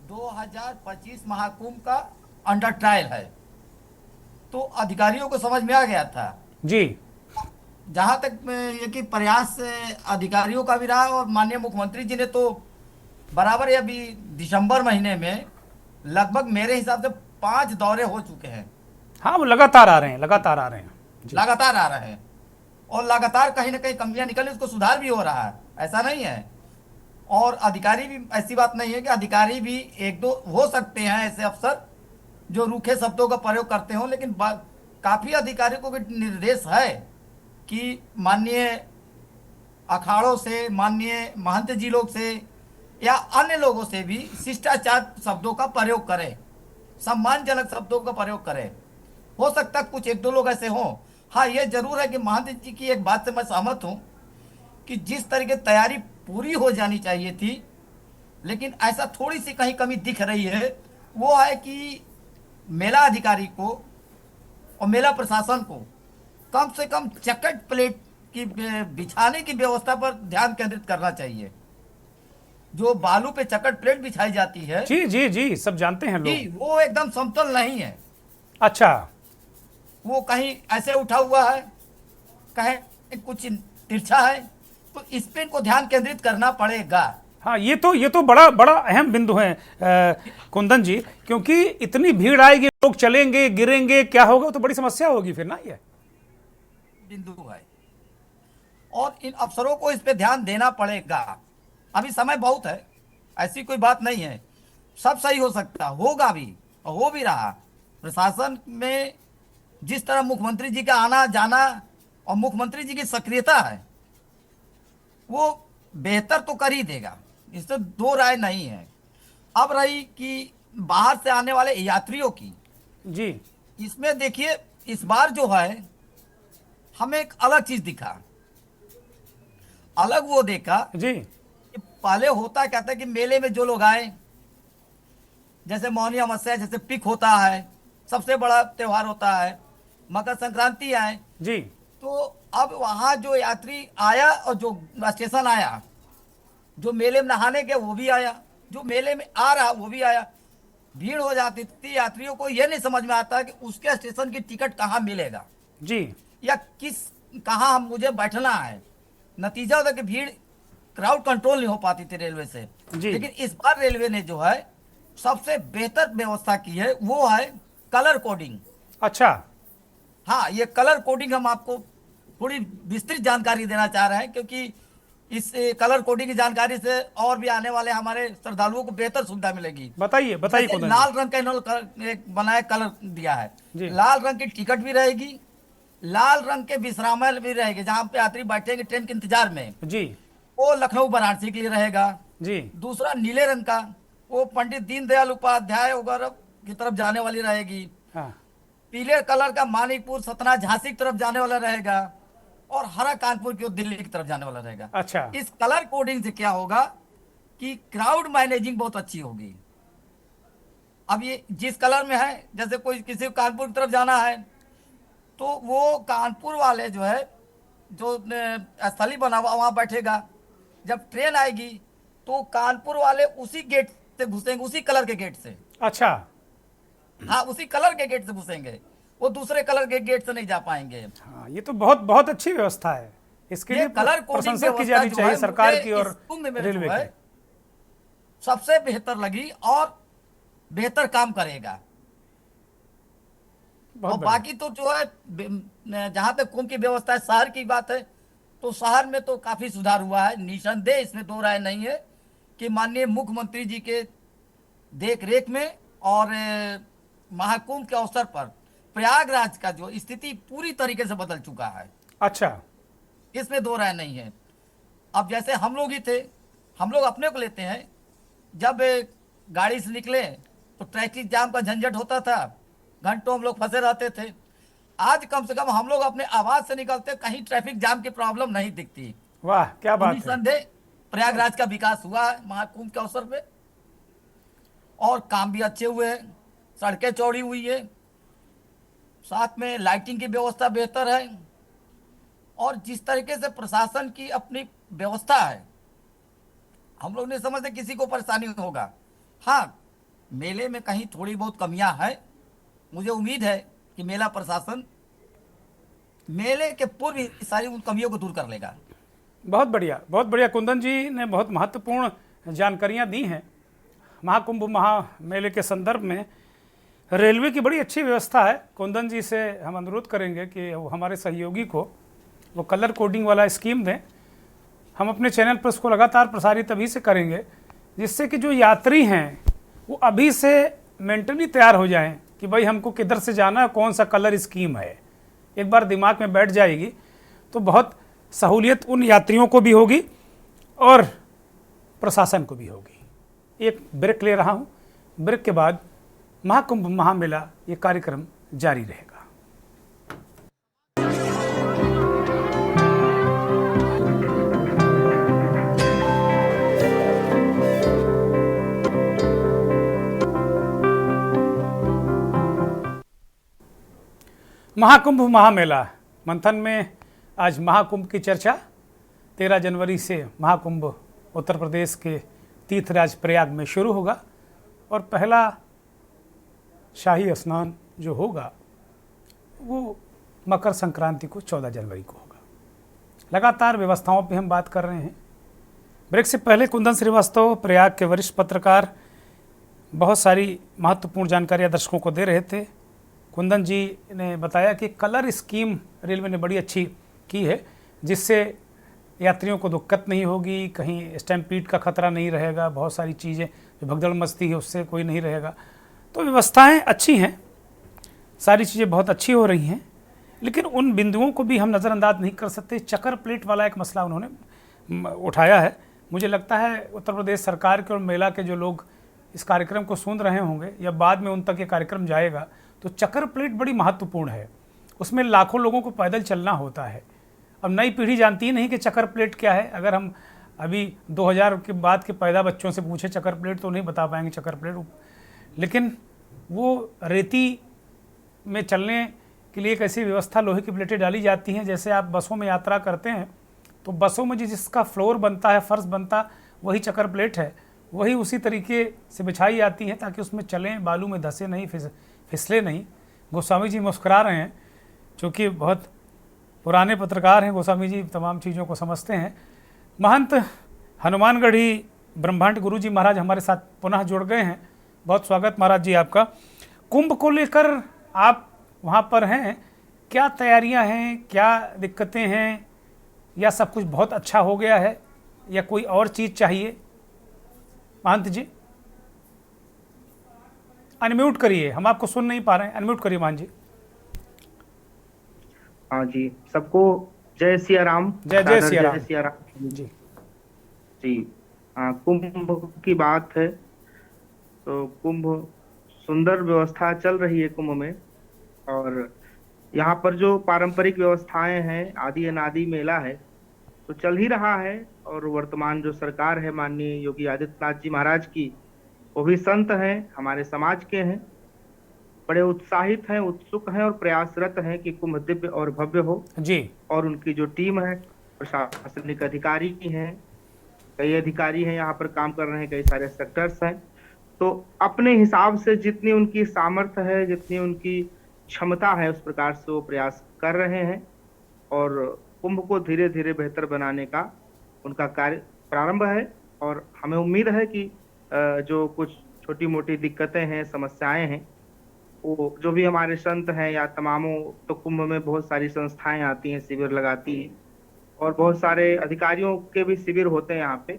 Speaker 5: 2025 महाकुंभ का अंडर ट्रायल है। तो अधिकारियों को समझ में आ गया था
Speaker 1: जी।
Speaker 5: जहां तक ये कि प्रयास अधिकारियों का भी रहा, और माननीय मुख्यमंत्री जी ने तो बराबर ही अभी दिसंबर महीने में लगभग मेरे हिसाब से 5 दौरे हो चुके हैं।
Speaker 1: हाँ, वो लगातार आ रहे हैं, लगातार आ रहे हैं,
Speaker 5: लगातार आ रहे हैं, और लगातार कहीं ना कहीं कमियां निकली, उसको सुधार भी हो रहा है, ऐसा नहीं है। और अधिकारी भी, ऐसी बात नहीं है कि अधिकारी भी 1-2 हो सकते हैं ऐसे अफसर जो रूखे शब्दों का प्रयोग करते हो, लेकिन काफी अधिकारियों को भी निर्देश है कि माननीय अखाड़ों से, माननीय महंत जी लोग से या अन्य लोगों से भी शिष्टाचार शब्दों का प्रयोग करें, सम्मानजनक शब्दों का प्रयोग करें। हो सकता है कुछ 1-2 लोग ऐसे हों। हाँ, ये जरूर है कि महंत जी की एक बात से मैं सहमत हूँ कि जिस तरीके तैयारी पूरी हो जानी चाहिए थी, लेकिन ऐसा थोड़ी सी कहीं कमी दिख रही है, वो है कि मेला अधिकारी को और मेला प्रशासन को कम से कम चकट प्लेट की बिछाने की व्यवस्था पर ध्यान केंद्रित करना चाहिए। जो बालू पे चकट प्लेट बिछाई जाती है,
Speaker 1: जी जी जी, सब जानते हैं लोग,
Speaker 5: वो एकदम समतल नहीं है।
Speaker 1: अच्छा।
Speaker 5: वो कहीं ऐसे उठा हुआ है, कहीं कुछ तिरछा है, तो इस पे इनको ध्यान केंद्रित करना पड़ेगा।
Speaker 1: हाँ, ये तो बड़ा बड़ा अहम बिंदु है कुंदन जी, क्योंकि इतनी भीड़ आएगी, लोग चलेंगे, गिरेंगे, क्या होगा, तो बड़ी समस्या होगी फिर ना। ये
Speaker 5: बिंदु है और इन अफसरों को इस पे ध्यान देना पड़ेगा। अभी समय बहुत है, ऐसी कोई बात नहीं है, सब सही हो सकता, होगा भी और हो भी रहा। प्रशासन में जिस तरह मुख्यमंत्री जी का आना जाना और मुख्यमंत्री जी की सक्रियता है, वो बेहतर तो कर ही देगा, इससे दो राय नहीं है। अब रही कि बाहर से आने वाले यात्रियों की,
Speaker 1: जी
Speaker 5: इसमें देखिए इस बार जो है हमें एक अलग चीज दिखा। अलग वो देखा
Speaker 1: जी
Speaker 5: कि पहले होता क्या था कि मेले में जो लोग आए, जैसे मौनी अमावस्या, जैसे पिक होता है, सबसे बड़ा त्योहार होता है, मकर संक्रांति आए,
Speaker 1: जी
Speaker 5: तो अब वहां जो यात्री आया और जो स्टेशन आया, जो मेले में नहाने के वो भी आया, जो मेले में आ रहा वो भी आया, भीड़ हो जाती थी। यात्रियों को यह नहीं समझ में आता कि उसके स्टेशन की टिकट कहाँ मिलेगा
Speaker 1: जी
Speaker 5: या कहाँ मुझे बैठना है। नतीजा होता कि भीड़, क्राउड कंट्रोल नहीं हो पाती थी रेलवे से। लेकिन इस बार रेलवे ने जो है सबसे बेहतर व्यवस्था की है, वो है कलर कोडिंग।
Speaker 1: अच्छा,
Speaker 5: हाँ, ये कलर कोडिंग हम आपको थोड़ी विस्तृत जानकारी देना चाह रहे हैं, क्योंकि इस कलर कोडिंग की जानकारी से और भी आने वाले हमारे श्रद्धालुओं को बेहतर सुविधा मिलेगी।
Speaker 1: बताइए बताइए।
Speaker 5: जैसे लाल रंग का इन्होंने एक बनाया कलर दिया है, लाल रंग की टिकट भी रहेगी, लाल रंग के विश्रामल भी रहेगी, जहां पे यात्री बैठेंगे ट्रेन के इंतजार में
Speaker 1: जी,
Speaker 5: वो लखनऊ वाराणसी के लिए रहेगा
Speaker 1: जी।
Speaker 5: दूसरा नीले रंग का, वो पंडित दीनदयाल उपाध्याय वगैरह की तरफ जाने वाली रहेगी।
Speaker 1: हाँ,
Speaker 5: पीले कलर का मानिकपुर, सतना, झांसी की तरफ जाने वाला रहेगा, और हरा कानपुर की दिल्ली की तरफ जाने वाला रहेगा।
Speaker 1: अच्छा,
Speaker 5: इस कलर कोडिंग से क्या होगा कि क्राउड मैनेजिंग बहुत अच्छी होगी। अब ये जिस कलर में है, जैसे कोई किसी को कानपुर की तरफ जाना है, तो वो कानपुर वाले जो है, जो स्थली बना हुआ वहां बैठेगा, जब ट्रेन आएगी तो कानपुर वाले उसी गेट से घुसेंगे, उसी कलर के गेट से।
Speaker 1: अच्छा,
Speaker 5: हाँ, उसी कलर के गेट से घुसेंगे, वो दूसरे कलर के गेट से नहीं जा पाएंगे।
Speaker 1: हाँ, ये तो बहुत बहुत अच्छी व्यवस्था है। इसके लिए
Speaker 5: कलर
Speaker 1: प्रशंसा की जानी चाहिए सरकार की और रेलवे की।
Speaker 5: सबसे बेहतर लगी और बेहतर काम करेगा। और बाकी तो जो है, जहां तक कुंभ की व्यवस्था है, शहर की बात है, तो शहर में तो काफी सुधार हुआ है, निसंदेह, इसमें दो राय नहीं है कि माननीय मुख्यमंत्री जी के देख रेख में और महाकुंभ के अवसर पर प्रयागराज का जो स्थिति पूरी तरीके से बदल चुका है।
Speaker 1: अच्छा,
Speaker 5: इसमें दो राय नहीं है। अब जैसे हम लोग ही थे, हम लोग अपने को लेते हैं, जब गाड़ी से निकले तो ट्रैफिक जाम का झंझट होता था, घंटों हम लोग फंसे रहते थे। आज कम से कम हम लोग अपने आवाज से निकलते, कहीं ट्रैफिक जाम की प्रॉब्लम नहीं दिखती।
Speaker 1: वाह, क्या बात है।
Speaker 5: निसंदेह प्रयागराज का विकास हुआ है महाकुंभ के अवसर पे, और काम भी अच्छे हुए हैं, सड़कें चौड़ी हुई है, साथ में लाइटिंग की व्यवस्था बेहतर है, और जिस तरीके से प्रशासन की अपनी व्यवस्था है, हम लोग नहीं समझते किसी को परेशानी होगा। हाँ, मेले में कहीं थोड़ी बहुत कमियां हैं, मुझे उम्मीद है कि मेला प्रशासन मेले के पूर्व ही सारी उन कमियों को दूर कर लेगा।
Speaker 1: बहुत बढ़िया, बहुत बढ़िया। कुंदन जी ने बहुत महत्वपूर्ण जानकारियां दी हैं। महाकुंभ महामेले के संदर्भ में रेलवे की बड़ी अच्छी व्यवस्था है। कुंदन जी से हम अनुरोध करेंगे कि वो हमारे सहयोगी को वो कलर कोडिंग वाला स्कीम दें। हम अपने चैनल पर उसको लगातार प्रसारित अभी से करेंगे, जिससे कि जो यात्री हैं वो अभी से मेंटली तैयार हो जाएं कि भाई हमको किधर से जाना है, कौन सा कलर स्कीम है। एक बार दिमाग में बैठ जाएगी तो बहुत सहूलियत उन यात्रियों को भी होगी और प्रशासन को भी होगी। एक ब्रेक ले रहा हूँ, ब्रेक के बाद महाकुंभ महामेला ये कार्यक्रम जारी रहेगा। महाकुंभ महामेला मंथन में आज महाकुंभ की चर्चा। 13 जनवरी से महाकुंभ उत्तर प्रदेश के तीर्थराज प्रयाग में शुरू होगा और पहला शाही स्नान जो होगा वो मकर संक्रांति को 14 जनवरी को होगा। लगातार व्यवस्थाओं पे हम बात कर रहे हैं। ब्रेक से पहले कुंदन श्रीवास्तव, प्रयाग के वरिष्ठ पत्रकार, बहुत सारी महत्वपूर्ण जानकारियां दर्शकों को दे रहे थे। कुंदन जी ने बताया कि कलर स्कीम रेलवे ने बड़ी अच्छी की है, जिससे यात्रियों को दिक्कत नहीं होगी, कहीं स्टैम्पीड का खतरा नहीं रहेगा, बहुत सारी चीज़ें जो भगदड़ मस्ती है उससे कोई नहीं रहेगा। तो व्यवस्थाएं अच्छी हैं, सारी चीज़ें बहुत अच्छी हो रही हैं, लेकिन उन बिंदुओं को भी हम नज़रअंदाज नहीं कर सकते। चक्कर प्लेट वाला एक मसला उन्होंने उठाया है। मुझे लगता है उत्तर प्रदेश सरकार के और मेला के जो लोग इस कार्यक्रम को सुन रहे होंगे या बाद में उन तक ये कार्यक्रम जाएगा, तो चक्कर प्लेट बड़ी महत्वपूर्ण है। उसमें लाखों लोगों को पैदल चलना होता है। अब नई पीढ़ी जानती ही नहीं कि चक्कर प्लेट क्या है। अगर हम अभी 2000 के बाद के पैदा बच्चों से पूछे चक्कर प्लेट तो नहीं बता पाएंगे चक्कर प्लेट। लेकिन वो रेती में चलने के लिए एक ऐसी व्यवस्था, लोहे की प्लेटें डाली जाती हैं, जैसे आप बसों में यात्रा करते हैं तो बसों में जिसका फ्लोर बनता है, फर्श बनता, वही चक्कर प्लेट है, वही उसी तरीके से बिछाई जाती है ताकि उसमें चलें, बालू में धंसे नहीं, फिसले नहीं। गोस्वामी जी मुस्कुरा रहे हैं, चूँकि बहुत पुराने पत्रकार हैं गोस्वामी जी, तमाम चीज़ों को समझते हैं। महंत हनुमानगढ़ी ब्रह्मांड गुरु जी महाराज हमारे साथ पुनः जुड़ गए हैं। बहुत स्वागत महाराज जी आपका। कुंभ को लेकर आप वहाँ पर हैं, क्या तैयारियाँ हैं, क्या दिक्कतें हैं, या सब कुछ बहुत अच्छा हो गया है या कोई और चीज़ चाहिए? महंत जी अनम्यूट करिए, हम आपको सुन नहीं पा रहे हैं, अनम्यूट करिए महंत जी।
Speaker 6: हाँ जी, सबको जय सिया राम।
Speaker 1: जय जय सिया राम।
Speaker 6: जय सिया राम
Speaker 1: जी
Speaker 6: जी। हाँ, कुंभ की बात है तो कुंभ सुंदर व्यवस्था चल रही है कुंभ में, और यहाँ पर जो पारंपरिक व्यवस्थाएं हैं, आदि अनादि मेला है तो चल ही रहा है। और वर्तमान जो सरकार है माननीय योगी आदित्यनाथ जी महाराज की, वो भी संत हैं, हमारे समाज के हैं, बड़े उत्साहित हैं, उत्सुक हैं और प्रयासरत हैं कि कुंभ दिव्य और भव्य हो
Speaker 1: जी।
Speaker 6: और उनकी जो टीम है, प्रशासनिक अधिकारी हैं, कई अधिकारी हैं यहाँ पर काम कर रहे हैं, कई सारे सेक्टर्स हैं, तो अपने हिसाब से जितनी उनकी सामर्थ्य है, जितनी उनकी क्षमता है, उस प्रकार से वो प्रयास कर रहे हैं और कुंभ को धीरे धीरे बेहतर बनाने का उनका कार्य प्रारंभ है। और हमें उम्मीद है कि जो कुछ छोटी मोटी दिक्कतें हैं, समस्याएं हैं, वो जो भी हमारे संत हैं या तमामों, तो कुंभ में बहुत सारी संस्थाएं आती हैं, शिविर लगाती हैं और बहुत सारे अधिकारियों के भी शिविर होते हैं यहाँ पे,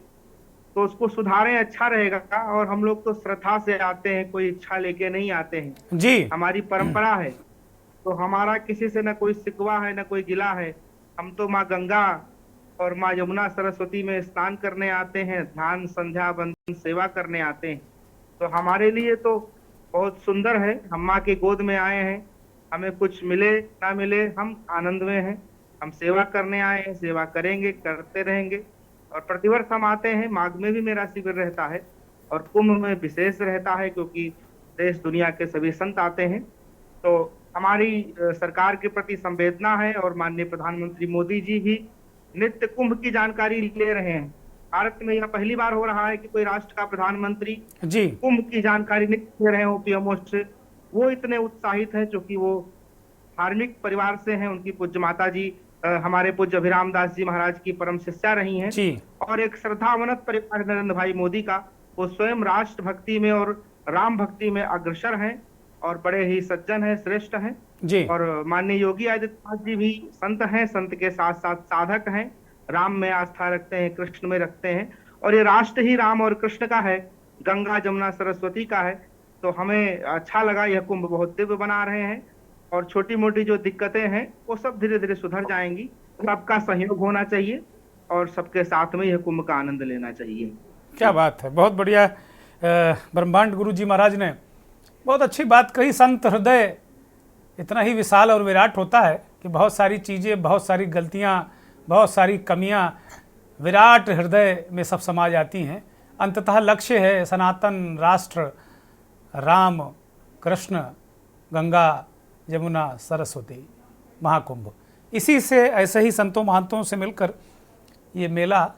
Speaker 6: तो उसको सुधारें, अच्छा रहेगा। और हम लोग तो श्रद्धा से आते हैं, कोई इच्छा लेके नहीं आते हैं
Speaker 1: जी,
Speaker 6: हमारी परंपरा है, तो हमारा किसी से न कोई शिकवा है न कोई गिला है। हम तो माँ गंगा और माँ यमुना सरस्वती में स्नान करने आते हैं, ध्यान संध्या बंदन सेवा करने आते हैं, तो हमारे लिए तो बहुत सुंदर है। हम माँ की गोद में आए हैं, हमें कुछ मिले ना मिले हम आनंद में हैं, हम सेवा करने आए हैं, सेवा करेंगे, करते रहेंगे। और प्रतिवर्ष हम आते हैं, माघ में भी मेरा शिविर रहता है और कुंभ में विशेष रहता है क्योंकि देश दुनिया के सभी संत आते हैं। तो हमारी सरकार के प्रति संवेदना है और माननीय प्रधानमंत्री मोदी जी भी नित्य कुंभ की जानकारी ले रहे हैं। भारत में यह पहली बार हो रहा है कि कोई राष्ट्र का प्रधानमंत्री
Speaker 1: जी
Speaker 6: कुंभ की जानकारी नित्य ले रहे हो पीएमओ से। वो इतने उत्साहित है क्योंकि वो धार्मिक परिवार से हैं, उनकी पूज्य माता जी हमारे पूज्य अभिराम दास जी महाराज की परम शिष्या रही हैं
Speaker 1: जी।
Speaker 6: और एक श्रद्धावनत परिवार नरेंद्र भाई मोदी का, वो स्वयं राष्ट्र भक्ति में और राम भक्ति में अग्रसर हैं और बड़े ही सज्जन हैं, श्रेष्ठ हैं
Speaker 1: जी।
Speaker 6: और माननीय योगी आदित्यनाथ जी भी संत हैं, संत के साथ साथ साधक हैं, राम में आस्था रखते हैं, कृष्ण में रखते हैं और ये राष्ट्र ही राम और कृष्ण का है, गंगा जमुना सरस्वती का है। तो हमें अच्छा लगा, यह कुंभ बहुत दिव्य बना रहे हैं और छोटी मोटी जो दिक्कतें हैं वो सब धीरे धीरे सुधर जाएंगी। सबका सहयोग होना चाहिए और सबके साथ में यह कुंभ का आनंद लेना चाहिए।
Speaker 1: क्या बात है, बहुत बढ़िया। ब्रह्मांड गुरु जी महाराज ने बहुत अच्छी बात कही। संत हृदय इतना ही विशाल और विराट होता है कि बहुत सारी चीज़ें, बहुत सारी गलतियाँ, बहुत सारी कमियाँ विराट हृदय में सब समा जाती हैं। अंततः लक्ष्य है सनातन राष्ट्र, राम कृष्ण, गंगा यमुना सरस्वती, महाकुंभ। इसी से, ऐसे ही संतों महंतों से मिलकर ये मेला,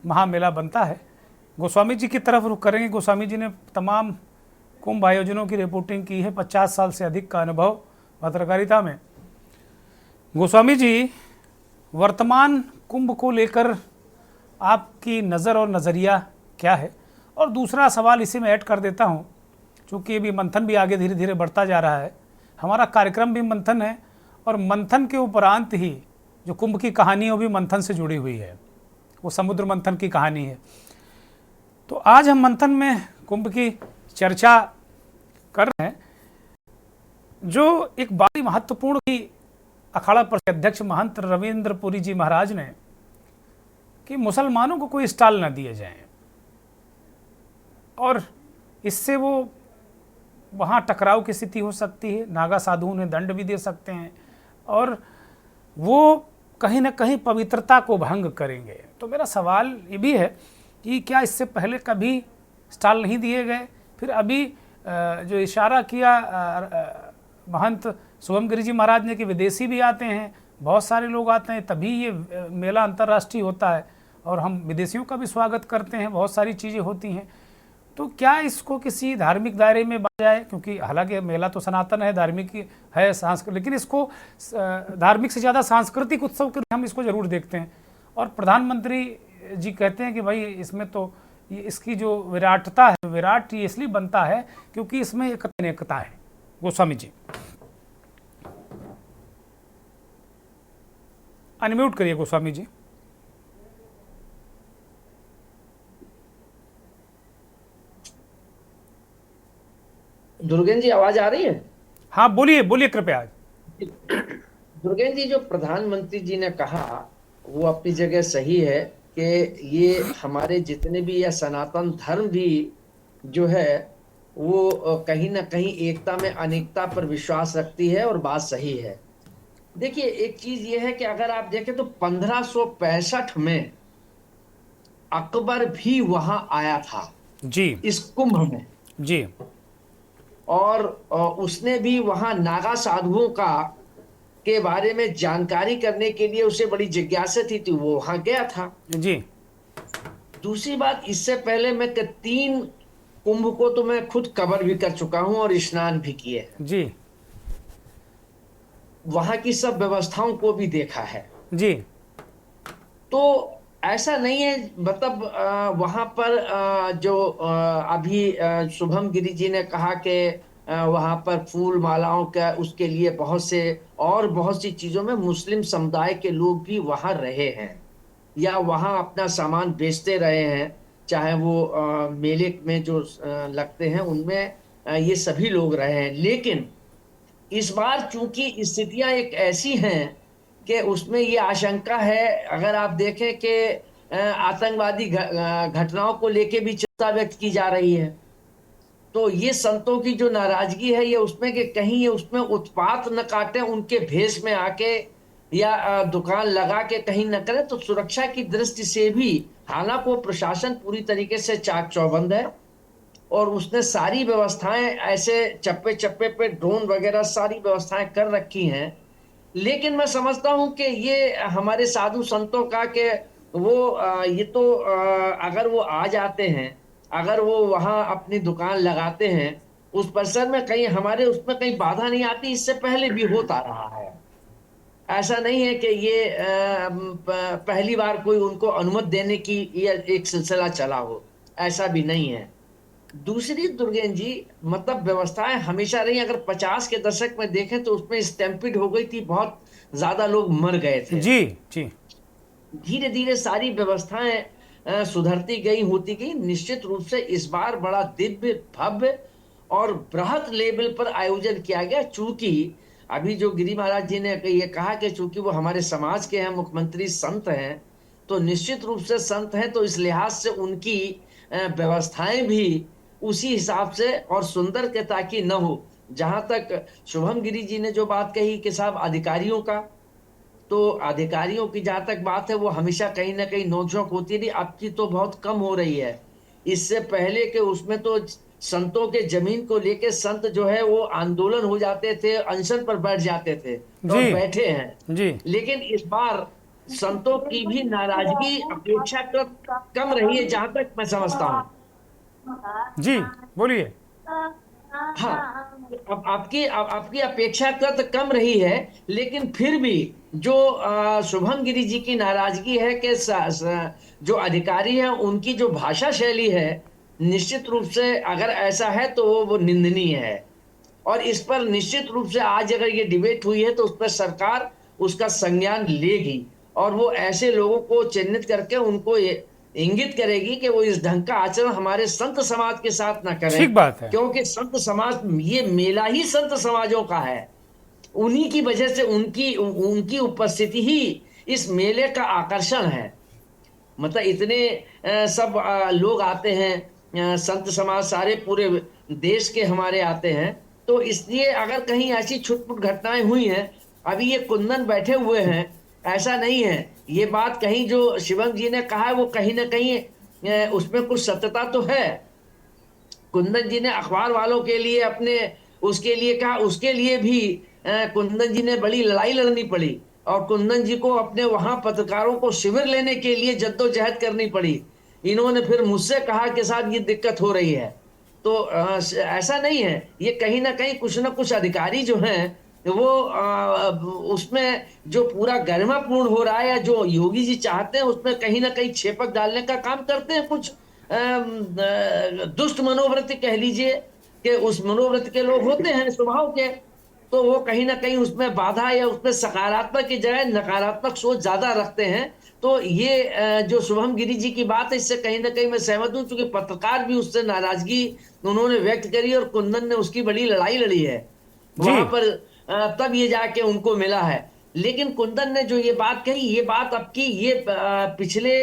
Speaker 1: महामेला बनता है। गोस्वामी जी की तरफ रुख करेंगे। गोस्वामी जी ने तमाम कुंभ आयोजनों की रिपोर्टिंग की है, 50 साल से अधिक का अनुभव पत्रकारिता में। गोस्वामी जी, वर्तमान कुंभ को लेकर आपकी नज़र और नज़रिया क्या है? और दूसरा सवाल इसी में ऐड कर देता हूँ, चूँकि अभी मंथन भी आगे धीरे धीरे बढ़ता जा रहा है, हमारा कार्यक्रम भी मंथन है और मंथन के उपरांत ही जो कुंभ की कहानी है वो भी मंथन से जुड़ी हुई है, वो समुद्र मंथन की कहानी है। तो आज हम मंथन में कुंभ की चर्चा कर रहे हैं, जो एक बड़ी महत्वपूर्ण की अखाड़ा परिषद अध्यक्ष महंत रविंद्र पुरी जी महाराज ने कि मुसलमानों को कोई स्टॉल न दिए जाएं, और इससे वो वहाँ टकराव की स्थिति हो सकती है, नागा साधु उन्हें दंड भी दे सकते हैं और वो कहीं ना कहीं पवित्रता को भंग करेंगे। तो मेरा सवाल ये भी है कि क्या इससे पहले कभी स्टॉल नहीं दिए गए? फिर अभी जो इशारा किया महंत शुभम गिरी जी महाराज ने कि विदेशी भी आते हैं, बहुत सारे लोग आते हैं, तभी ये मेला अंतर्राष्ट्रीय होता है और हम विदेशियों का भी स्वागत करते हैं, बहुत सारी चीज़ें होती हैं। तो क्या इसको किसी धार्मिक दायरे में बांधा जाए? क्योंकि हालांकि मेला तो सनातन है, धार्मिक है, सांस्कृतिक, लेकिन इसको धार्मिक से ज़्यादा सांस्कृतिक उत्सव के रूप में हम इसको ज़रूर देखते हैं। और प्रधानमंत्री जी कहते हैं कि भाई इसमें तो इसकी जो विराटता है, विराट ये इसलिए बनता है क्योंकि इसमें एकता है। गोस्वामी जी अनम्यूट करिए। गोस्वामी जी
Speaker 7: दुर्गेन जी, आवाज आ रही है?
Speaker 1: हाँ बोलिए बोलिए कृपया।
Speaker 7: दुर्गेन जी, जो प्रधानमंत्री जी ने कहा वो अपनी जगह सही है कि ये हमारे जितने भी या सनातन धर्म भी जो है वो कहीं ना कहीं एकता में अनेकता पर विश्वास रखती है और बात सही है। देखिए, एक चीज ये है कि अगर आप देखें तो 1565 में अकबर भी वहां आया था
Speaker 1: जी,
Speaker 7: इस कुंभ में
Speaker 1: जी,
Speaker 7: और उसने भी वहां नागा साधुओं के बारे में जानकारी करने के लिए उसे बड़ी जिज्ञासा थी, तो वो वहां गया था
Speaker 1: जी।
Speaker 7: दूसरी बात, इससे पहले मैं 3 कुंभ को तो मैं खुद कवर भी कर चुका हूं और स्नान भी किए
Speaker 1: जी,
Speaker 7: वहां की सब व्यवस्थाओं को भी देखा है
Speaker 1: जी।
Speaker 7: तो ऐसा नहीं है, मतलब वहां पर जो अभी शुभम गिरी जी ने कहा कि वहां पर फूल मालाओं का उसके लिए बहुत सी चीजों में मुस्लिम समुदाय के लोग भी वहां रहे हैं या वहां अपना सामान बेचते रहे हैं, चाहे वो मेले में जो लगते हैं उनमें ये सभी लोग रहे हैं। लेकिन इस बार चूंकि स्थितियां एक ऐसी हैं कि उसमें ये आशंका है, अगर आप देखें कि आतंकवादी घटनाओं को लेके भी चिंता व्यक्त की जा रही है, तो ये संतों की जो नाराजगी है ये उसमें कि कहीं ये उसमें उत्पात न काटे, उनके भेष में आके या दुकान लगा के कहीं न करे। तो सुरक्षा की दृष्टि से भी हालांकि वो प्रशासन पूरी तरीके से चाक चौबंद है और उसने सारी व्यवस्थाएं ऐसे चप्पे चप्पे पे ड्रोन वगैरह सारी व्यवस्थाएं कर रखी हैं। लेकिन मैं समझता हूं कि ये हमारे साधु संतों का कि वो ये तो अगर वो आ जाते हैं, अगर वो वहां अपनी दुकान लगाते हैं उस परिसर में, कहीं हमारे उसमें कहीं बाधा नहीं आती। इससे पहले भी होता रहा है, ऐसा नहीं है कि ये पहली बार कोई उनको अनुमति देने की ये एक सिलसिला चला हो, ऐसा भी नहीं है। दूसरी दुर्गेन जी, मतलब व्यवस्थाएं हमेशा रही। अगर 50 के दशक में देखें तो उसमें स्टैम्पिड हो गई थी, बहुत ज्यादा लोग मर गए थे।
Speaker 1: जी जी।
Speaker 7: धीरे धीरे सारी व्यवस्थाएं सुधरती गई, होती गई। निश्चित रूप से इस बार बड़ा दिव्य भव्य और बृहत लेवल पर आयोजन किया गया। चूंकि अभी जो गिरी महाराज जी ने ये कहा कि चूंकि वो हमारे समाज के हैं, मुख्यमंत्री संत हैं, तो निश्चित रूप से संत हैं, तो इस लिहाज से उनकी व्यवस्थाएं भी उसी हिसाब से और सुंदर के ताकि न हो। जहां तक शुभम गिरी जी ने जो बात कही कि साहब अधिकारियों का, तो अधिकारियों की जहां तक बात है वो हमेशा कहीं ना कहीं नोकझोंक होती रही, अब की तो बहुत कम हो रही है। इससे पहले के उसमें तो संतों के जमीन को लेके संत जो है वो आंदोलन हो जाते थे, अनशन पर बैठ जाते थे, तो बैठे हैं
Speaker 1: जी।
Speaker 7: लेकिन इस बार संतों की भी नाराजगी अपेक्षाकृत कम रही है, जहां तक मैं समझता हूं।
Speaker 1: जी बोलिए।
Speaker 7: हाँ, अब आपकी अपेक्षाकृत कम रही है, लेकिन फिर भी जो शुभम गिरी जी की नाराजगी है कि जो अधिकारी हैं उनकी जो भाषा शैली है, निश्चित रूप से अगर ऐसा है तो वो निंदनीय है। और इस पर निश्चित रूप से आज अगर ये डिबेट हुई है तो उस पर सरकार उसका संज्ञान लेगी और वो ऐसे लोगों को चिन्हित करके उनको ये इंगित करेगी कि वो इस ढंग का आचरण हमारे संत समाज के साथ ना करें।
Speaker 1: ठीक बात है।
Speaker 7: क्योंकि संत समाज, ये मेला ही संत समाजों का है, उन्हीं की वजह से उनकी उनकी उपस्थिति ही इस मेले का आकर्षण है। मतलब इतने सब लोग आते हैं, संत समाज सारे पूरे देश के हमारे आते हैं, तो इसलिए अगर कहीं ऐसी छुटपुट घटनाएं हुई हैं, अभी ये कुंदन बैठे हुए हैं, ऐसा नहीं है, ये बात कहीं जो शिवम जी ने कहा है वो कहीं ना कहीं उसमें कुछ सत्यता तो है। कुंदन जी ने अखबार वालों के लिए अपने उसके लिए कहा, उसके लिए भी कुंदन जी ने बड़ी लड़ाई लड़नी पड़ी और कुंदन जी को अपने वहां पत्रकारों को शिविर लेने के लिए जद्दोजहद करनी पड़ी। इन्होंने फिर मुझसे कहा कि साहब ये दिक्कत हो रही है, तो ऐसा नहीं है, ये कहीं ना कहीं कुछ ना कुछ अधिकारी जो हैं वो उसमें जो पूरा गरिमापूर्ण हो रहा है या जो योगी जी चाहते हैं उसमें कहीं ना कहीं छेपक डालने का काम करते हैं। कुछ दुष्ट मनोवृत्ति कह लीजिए कि उस मनोवृत्ति के लोग होते हैं स्वभाव के, तो वो कहीं ना कहीं उसमें बाधा या उसमें सकारात्मक की जगह नकारात्मक सोच ज्यादा रखते हैं। तो ये जो शुभम गिरी जी की बात है, इससे कहीं ना कहीं मैं सहमत हूं, क्योंकि पत्रकार भी उससे नाराजगी उन्होंने व्यक्त करी और कुंदन ने उसकी बड़ी लड़ाई लड़ी है वहां पर, तब ये जाके उनको मिला है। लेकिन कुंदन ने जो ये बात कही, ये बात आपकी ये पिछले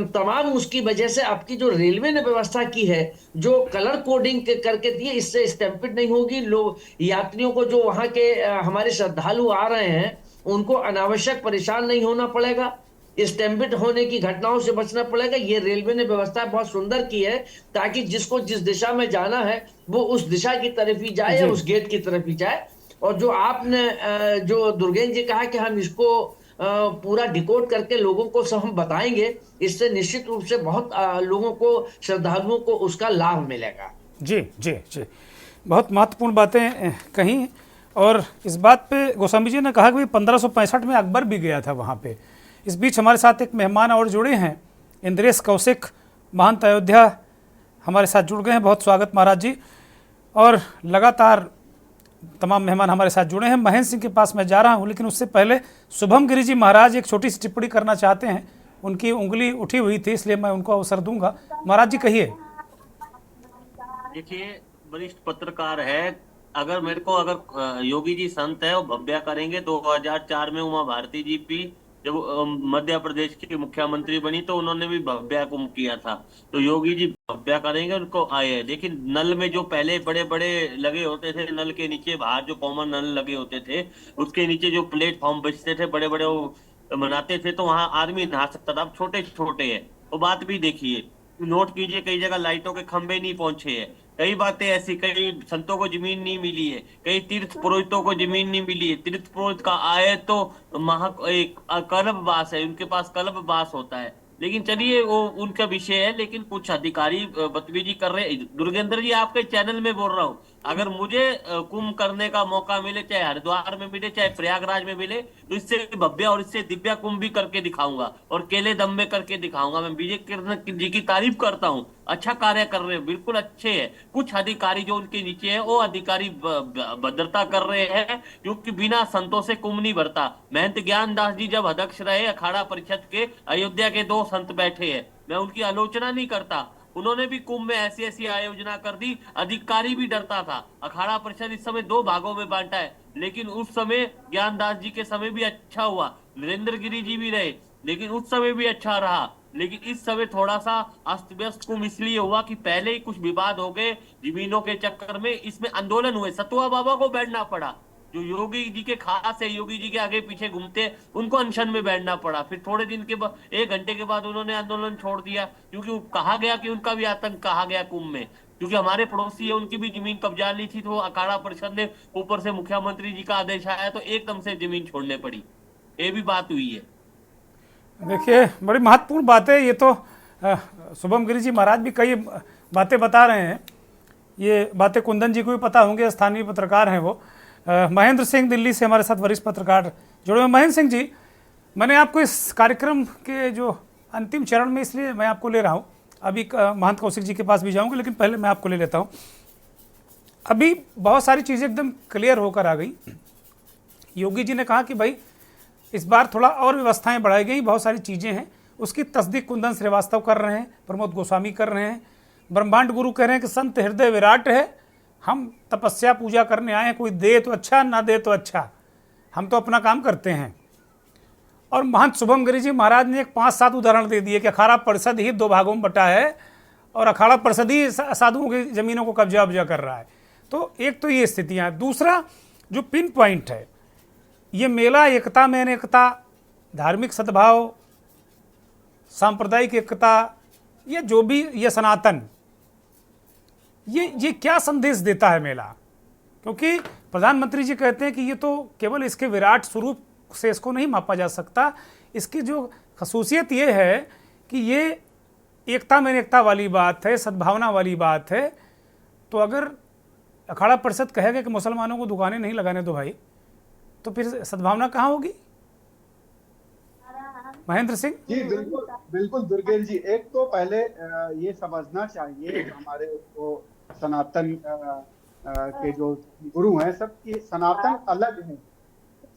Speaker 7: तमाम उसकी वजह से आपकी जो रेलवे ने व्यवस्था की है, जो कलर कोडिंग करके दिए, इससे स्टैम्पिड नहीं होगी। लोग यात्रियों को जो वहां के हमारे श्रद्धालु आ रहे हैं उनको अनावश्यक परेशान नहीं होना पड़ेगा, स्टैम्पिड होने की घटनाओं से बचना पड़ेगा। ये रेलवे ने व्यवस्था बहुत सुंदर की है ताकि जिसको जिस दिशा में जाना है वो उस दिशा की तरफ ही जाए या उस गेट की तरफ ही जाए। और जो आपने जो दुर्गेंद्र जी कहा कि हम इसको पूरा डिकोड करके लोगों को सब हम बताएंगे, इससे निश्चित रूप से बहुत लोगों को, श्रद्धालुओं को उसका लाभ मिलेगा।
Speaker 1: जी जी जी, बहुत महत्वपूर्ण बातें कहीं। और इस बात पे गोस्वामी जी ने कहा कि 1565 में अकबर भी गया था वहाँ पे। इस बीच हमारे साथ एक मेहमान और जुड़े हैं, इंद्रेश कौशिक, महंत अयोध्या हमारे साथ जुड़ गए हैं। बहुत स्वागत महाराज जी। और लगातार तमाम मेहमान हमारे साथ जुड़े हैं। महेंद्र सिंह के पास मैं जा रहा हूं, लेकिन उससे पहले शुभम गिरी जी महाराज एक छोटी सी टिप्पणी करना चाहते हैं। उनकी उंगली उठी हुई थी, इसलिए मैं उनको अवसर दूंगा। महाराज जी कहिए।
Speaker 4: देखिए, वरिष्ठ पत्रकार है, अगर मेरे को अगर योगी जी संत है वो भव्या करेंगे। 2004 में उमा भारती जी भी जब मध्य प्रदेश की मुख्यमंत्री बनी तो उन्होंने भी भव्या कुंभ किया था, तो योगी जी भव्या करेंगे, उनको आए। लेकिन नल में जो पहले बड़े बड़े लगे होते थे, नल के नीचे बाहर जो कॉमन नल लगे होते थे उसके नीचे जो प्लेटफॉर्म बिछते थे, बड़े बड़े वो बनाते थे, तो वहां आदमी नहा सकता था। अब छोटे छोटे है, वो बात भी देखिए, नोट कीजिए, कई जगह लाइटों के खंभे नहीं पहुंचे हैं, कई बातें ऐसी, कई संतों को जमीन नहीं मिली है, कई तीर्थ पुरोहितों को जमीन नहीं मिली है। तीर्थ पुरोहित का आय तो एक कल्प वास है, उनके पास कल्प वास होता है। लेकिन चलिए वो उनका विषय है। लेकिन कुछ अधिकारी बदतमीजी कर रहे हैं। दुर्गेंद्र जी, आपके चैनल में बोल रहा हूँ, अगर मुझे कुंभ करने का मौका मिले, चाहे हरिद्वार में मिले चाहे प्रयागराज में मिले, तो इससे भव्य और इससे दिव्या कुंभ भी करके दिखाऊंगा और केले दम में करके दिखाऊंगा। मैं विजय किरण जी की तारीफ करता हूँ, अच्छा कार्य कर रहे हैं, बिल्कुल अच्छे हैं। कुछ अधिकारी जो उनके नीचे है वो अधिकारी भद्रता कर रहे हैं, क्योंकि बिना संतों से कुंभ नहीं भरता। महंत ज्ञानदास जी जब अध्यक्ष रहे अखाड़ा परिषद के, अयोध्या के 2 संत बैठे हैं, मैं उनकी आलोचना नहीं करता, उन्होंने भी कुंभ में ऐसी ऐसी आयोजना कर दी, अधिकारी भी डरता था। अखाड़ा परिषद इस समय 2 भागों में बांटा है, लेकिन उस समय ज्ञानदास जी के समय भी अच्छा हुआ, नरेंद्र गिरी जी भी रहे, लेकिन उस समय भी अच्छा रहा। लेकिन इस समय थोड़ा सा अस्त व्यस्त कुंभ इसलिए हुआ कि पहले ही कुछ विवाद हो गए जमीनों के चक्कर में, इसमें आंदोलन हुए, सतुआ बाबा को बैठना पड़ा, जो योगी जी के खास है, योगी जी के आगे पीछे घूमते, उनको अनशन में बैठना पड़ा। फिर थोड़े दिन के बाद, 1 घंटे के बाद उन्होंने आंदोलन छोड़ दिया, क्योंकि कहा गया कि उनका भी आतंक कहा गया कुंभ में, क्योंकि हमारे पड़ोसी है, उनकी भी जमीन कब्जा ली थी, तो अखाड़ा परिषद ने ऊपर से मुख्यमंत्री जी का आदेश आया तो एकदम से जमीन छोड़ने पड़ी। ये भी बात हुई है।
Speaker 1: देखिए, बड़ी महत्वपूर्ण बात है ये तो। शुभम गिरी जी महाराज भी कई बातें बता रहे हैं ये बातें कुंदन जी को भी पता होंगे, स्थानीय पत्रकार हैं वो। महेंद्र सिंह दिल्ली से हमारे साथ वरिष्ठ पत्रकार जुड़े हुए। महेंद्र सिंह जी, मैंने आपको इस कार्यक्रम के जो अंतिम चरण में इसलिए मैं आपको ले रहा हूँ, अभी महंत कौशिक जी के पास भी जाऊँगा, लेकिन पहले मैं आपको ले लेता हूँ। अभी बहुत सारी चीज़ें एकदम क्लियर होकर आ गई। योगी जी ने कहा कि भाई इस बार थोड़ा और व्यवस्थाएं बढ़ाई गई, बहुत सारी चीज़ें हैं, उसकी तस्दीक कुंदन श्रीवास्तव कर रहे हैं, प्रमोद गोस्वामी कर रहे हैं, ब्रह्मांड गुरु कह रहे हैं कि संत हृदय विराट है, हम तपस्या पूजा करने आए हैं, कोई दे तो अच्छा ना दे तो अच्छा, हम तो अपना काम करते हैं। और महंत शुभम गिरी जी महाराज ने एक 5-7 उदाहरण दे दिए कि अखाड़ा परिषद ही 2 भागों में बटा है और अखाड़ा परिषद ही साधुओं की ज़मीनों को कब्जा उब्जा कर रहा है। तो एक तो ये स्थितियाँ हैं। दूसरा जो पिन पॉइंट है, ये मेला एकता में अनेकता, धार्मिक सद्भाव, सांप्रदायिक एकता, ये जो भी ये सनातन, ये क्या संदेश देता है मेला? क्योंकि प्रधानमंत्री जी कहते हैं कि ये तो केवल इसके विराट स्वरूप से इसको नहीं मापा जा सकता, इसकी जो खसूसियत ये है कि ये एकता में अनेकता वाली बात है, सद्भावना वाली बात है। तो अगर अखाड़ा परिषद कहेगा कि मुसलमानों को दुकानें नहीं लगाने दो भाई, तो फिर सद्भावना कहाँ होगी? महेंद्र सिंह
Speaker 8: जी बिल्कुल बिल्कुल दुर्गेश जी, एक तो पहले ये समझना चाहिए हमारे तो सनातन के जो गुरु हैं, सबकी सनातन अलग है।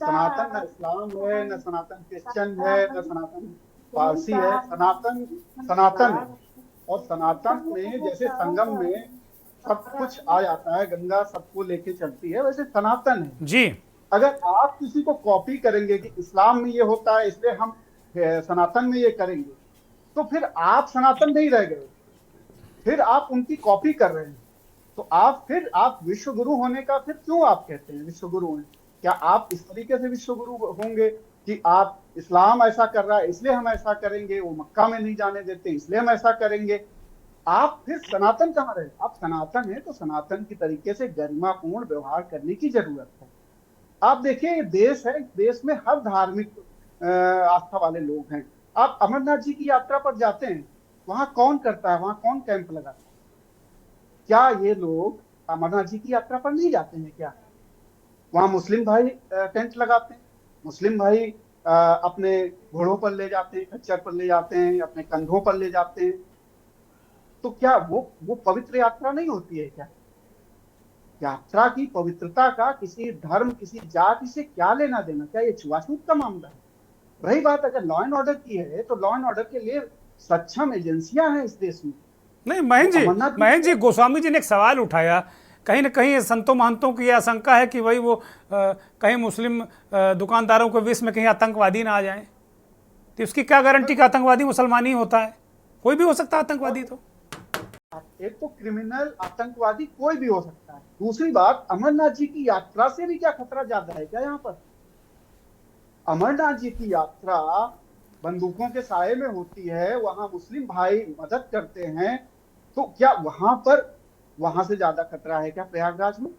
Speaker 8: सनातन न इस्लाम है, न सनातन क्रिश्चियन है, न सनातन पारसी है, सनातन सनातन है। और सनातन में जैसे संगम में सब कुछ आ जाता है, गंगा सबको लेके चलती है, वैसे सनातन है
Speaker 1: जी।
Speaker 8: अगर आप किसी को कॉपी करेंगे कि इस्लाम में ये होता है इसलिए हम सनातन में ये करेंगे, तो फिर आप सनातन नहीं रह गए, फिर आप उनकी कॉपी कर रहे हैं। तो आप विश्व गुरु होने का फिर क्यों आप कहते हैं विश्व गुरु हैं? क्या आप इस तरीके से विश्व गुरु होंगे कि आप इस्लाम ऐसा कर रहा है इसलिए हम ऐसा करेंगे, वो मक्का में नहीं जाने देते इसलिए हम ऐसा करेंगे? आप फिर सनातन कहाँ रहे? आप सनातन है तो सनातन की तरीके से गरिमापूर्ण व्यवहार करने की जरूरत है। आप देखिए ये देश है, देश में हर धार्मिक आस्था वाले लोग हैं। आप अमरनाथ जी की यात्रा पर जाते हैं, वहां कौन करता है, वहां कौन कैंप लगाता है? क्या ये लोग अमरनाथ जी की यात्रा पर नहीं जाते हैं क्या? वहां मुस्लिम भाई टेंट लगाते हैं, मुस्लिम भाई अपने घोड़ों पर ले जाते हैं, खच्चर पर ले जाते हैं, अपने कंधों पर ले जाते हैं। तो क्या वो पवित्र यात्रा नहीं होती है क्या? यात्रा की पवित्रता का किसी धर्म किसी जाति से क्या लेना देना? क्या ये छुआछूत का मामला है? रही बात अगर लॉ एंड ऑर्डर की है तो लॉ एंड ऑर्डर के लिए सक्षम एजेंसियां हैं इस देश में।
Speaker 1: नहीं महेंद्र जी गोस्वामी जी ने एक सवाल उठाया, कहीं ना कहीं संतों महंतों की आशंका है कि भाई वो कहीं मुस्लिम दुकानदारों के विष में कहीं आतंकवादी ना आ जाए, तो उसकी क्या गारंटी कि आतंकवादी मुसलमान ही होता है? कोई भी हो सकता है आतंकवादी। तो
Speaker 8: एक तो क्रिमिनल आतंकवादी कोई भी हो सकता है, दूसरी बात अमरनाथ जी की यात्रा से भी क्या खतरा ज्यादा है क्या? यहाँ पर अमरनाथ जी की यात्रा बंदूकों के साये में होती है, वहां मुस्लिम भाई मदद करते हैं, तो क्या वहां से ज्यादा खतरा है क्या प्रयागराज में?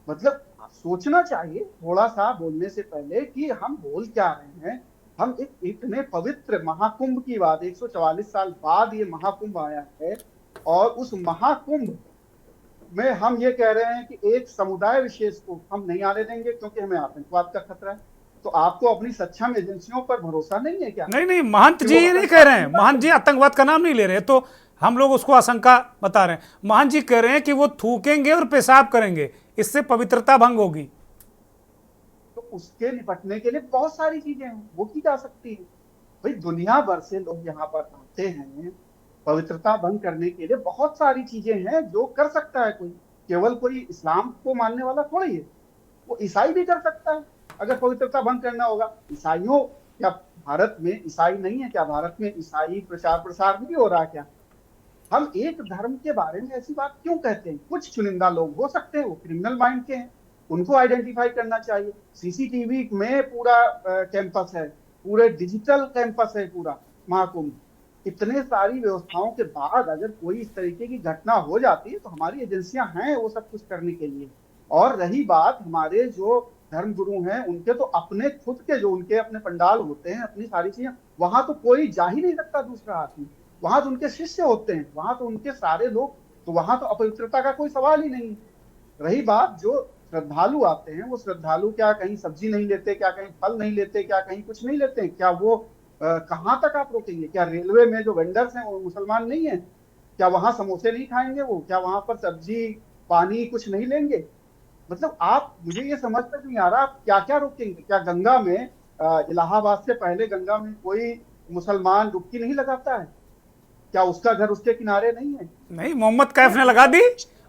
Speaker 8: मतलब सोचना चाहिए थोड़ा सा बोलने से पहले कि हम बोल क्या रहे हैं। हम इतने पवित्र महाकुंभ की बात, 144 साल बाद ये महाकुंभ आया है, और उस महाकुंभ में हम ये कह रहे हैं कि एक समुदाय विशेष को हम नहीं आने देंगे क्योंकि हमें आतंकवाद का खतरा है। तो आपको अपनी सक्षम एजेंसियों पर भरोसा नहीं है क्या?
Speaker 1: नहीं महंत जी ये नहीं कह रहे हैं, महंत जी आतंकवाद का नाम नहीं ले रहे, तो हम लोग उसको आशंका बता रहे हैं। महंत जी कह रहे हैं कि वो थूकेंगे और पेशाब करेंगे, इससे पवित्रता भंग होगी।
Speaker 8: तो उसके निपटने के लिए बहुत सारी चीजें हैं, वो की जा सकती है। भाई दुनिया भर से लोग यहाँ पर आते हैं, पवित्रता भंग करने के लिए बहुत सारी चीजें हैं जो कर सकता है कोई। केवल कोई इस्लाम को मानने वाला थोड़ी है, वो ईसाई भी कर सकता है अगर पवित्रता भंग करना होगा। ईसाइयों, क्या भारत में ईसाई नहीं है क्या? भारत में ईसाई प्रचार प्रसार नहीं हो रहा क्या? हम एक धर्म के बारे में ऐसी बात क्यों कहते हैं? कुछ चुनिंदा लोग हो सकते हैं वो क्रिमिनल माइंड के हैं, उनको आइडेंटिफाई करना चाहिए। सीसीटीवी में पूरा कैंपस है, पूरे डिजिटल कैंपस है पूरा महाकुंभ। इतने सारी व्यवस्थाओं के बाद अगर कोई इस तरीके की घटना हो जाती है तो हमारी एजेंसियां हैं वो सब कुछ करने के लिए। और रही बात हमारे जो धर्म गुरु हैं, उनके तो अपने खुद के जो उनके अपने पंडाल होते हैं, अपनी सारी चीजें, वहां तो कोई जा ही नहीं सकता दूसरा आदमी। वहां तो उनके शिष्य होते हैं, वहां तो उनके सारे लोग तो वहां तो अपवित्रता का कोई सवाल ही नहीं। रही बात जो श्रद्धालु आते हैं, वो श्रद्धालु क्या कहीं सब्जी नहीं लेते, क्या कहीं फल नहीं लेते, क्या कहीं कुछ नहीं लेते हैं? क्या वो कहाँ तक आप रोकेंगे? क्या रेलवे में जो वेंडर्स हैं वो मुसलमान नहीं है? क्या वहां समोसे नहीं खाएंगे वो? क्या वहां पर सब्जी पानी कुछ नहीं लेंगे? मतलब आप, मुझे ये समझ तक नहीं आ रहा आप क्या क्या रोकेंगे? क्या गंगा में इलाहाबाद से पहले गंगा में कोई मुसलमान डुबकी नहीं लगाता है? क्या उसका घर उसके किनारे नहीं है?
Speaker 1: नहीं, मोहम्मद कैफ ने लगा दी,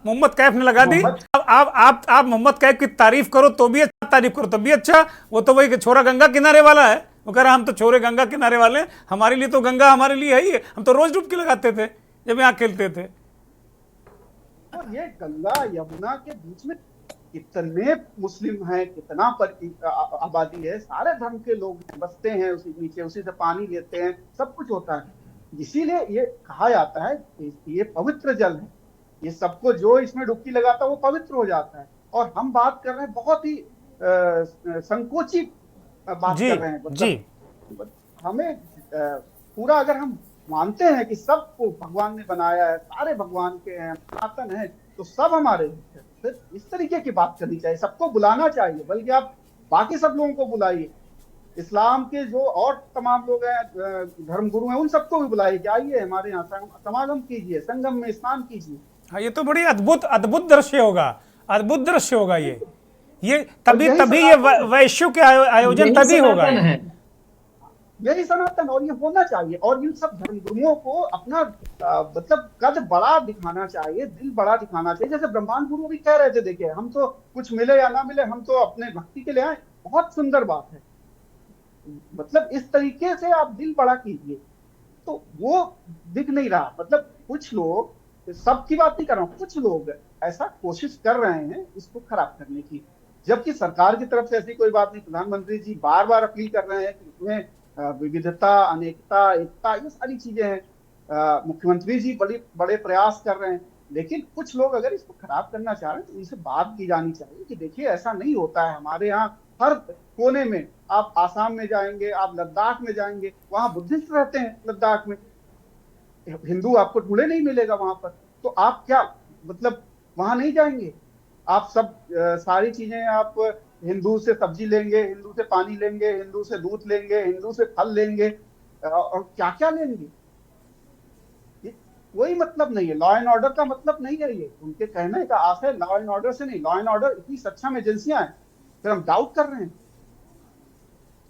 Speaker 1: मोहम्मद कैफ ने लगा दी।
Speaker 8: मोहम्मद
Speaker 1: आप मोहम्मद कैफ की तारीफ करो तो भी अच्छा, तारीफ करो तब भी अच्छा। वो तो वही छोरा गंगा किनारे वाला है, वो कह रहा हम तो छोरे गंगा किनारे वाले हैं, हमारे लिए तो गंगा हमारे लिए है ही है, हम तो रोज डुबकी लगाते थे जब यहाँ खेलते थे।
Speaker 8: और ये गंगा यमुना के बीच में कितने मुस्लिम हैं, कितना आबादी है, सारे धर्म के लोग बसते हैं उसी नीचे, उसी से पानी लेते हैं, सब कुछ होता है। इसीलिए ये कहा जाता है ये पवित्र जल है, ये सबको जो इसमें डुबकी लगाता है वो पवित्र हो जाता है। और हम बात कर रहे हैं बहुत ही संकोची बात कर रहे हैं।
Speaker 1: जी
Speaker 8: हमें पूरा अगर हम मानते हैं कि सबको भगवान ने बनाया है, सारे भगवान के हैं, सनातन है, तो सब हमारे हैं, फिर इस तरीके की बात करनी चाहिए, सबको बुलाना चाहिए। बल्कि आप बाकी सब लोगों को बुलाइए, इस्लाम के जो और तमाम लोग हैं, धर्मगुरु हैं, उन सबको भी बुलाइए कि आइए हमारे यहाँ समागम कीजिए, संगम में स्नान कीजिए।
Speaker 1: हाँ, ये तो बड़ी अद्भुत अद्भुत दृश्य होगा, अद्भुत दृश्य होगा ये तभी ये वैश्विक आयोजन तभी होगा।
Speaker 8: यही सनातन, और ये होना चाहिए। और इन सब धर्मगुरुओं को अपना मतलब कद बड़ा दिखाना चाहिए, दिल बड़ा दिखाना चाहिए। जैसे ब्रह्मांड गुरु भी कह रहे थे, देखिए हम तो कुछ मिले या ना मिले, हम तो अपने भक्ति के लिए आए। बहुत सुंदर बात है, मतलब इस तरीके से आप दिल बड़ा कीजिए। तो वो दिख नहीं रहा। मतलब कुछ लोग, सबकी बात नहीं कर रहा हूँ, कुछ लोग ऐसा कोशिश कर रहे हैं इसको खराब करने की, जबकि सरकार की तरफ से ऐसी कोई बात नहीं। प्रधानमंत्री जी बार बार अपील कर रहे हैं कि इसमें विविधता, अनेकता, एकता, ये सारी चीजें हैं। मुख्यमंत्री जी बड़े प्रयास कर रहे हैं। लेकिन कुछ लोग अगर इसको खराब करना चाह रहे हैं तो उनसे बात की जानी चाहिए कि देखिए ऐसा नहीं होता है। हमारे यहाँ हर कोने में, आप आसाम में जाएंगे, आप लद्दाख में जाएंगे, वहां बुद्धिस्ट रहते हैं। लद्दाख में हिंदू आपको ढूंढे नहीं मिलेगा वहां पर। तो आप क्या मतलब वहां नहीं जाएंगे? आप सब सारी चीजें, आप हिंदू से सब्जी लेंगे, हिंदू से पानी लेंगे, हिंदू से दूध लेंगे, हिंदू से फल लेंगे, और क्या क्या लेंगे। ये कोई मतलब नहीं है। लॉ एंड ऑर्डर का मतलब नहीं है ये। उनके कहने का आशय लॉ एंड ऑर्डर से नहीं। लॉ एंड ऑर्डर इतनी सक्षम एजेंसियां हैं, फिर हम डाउट कर रहे हैं।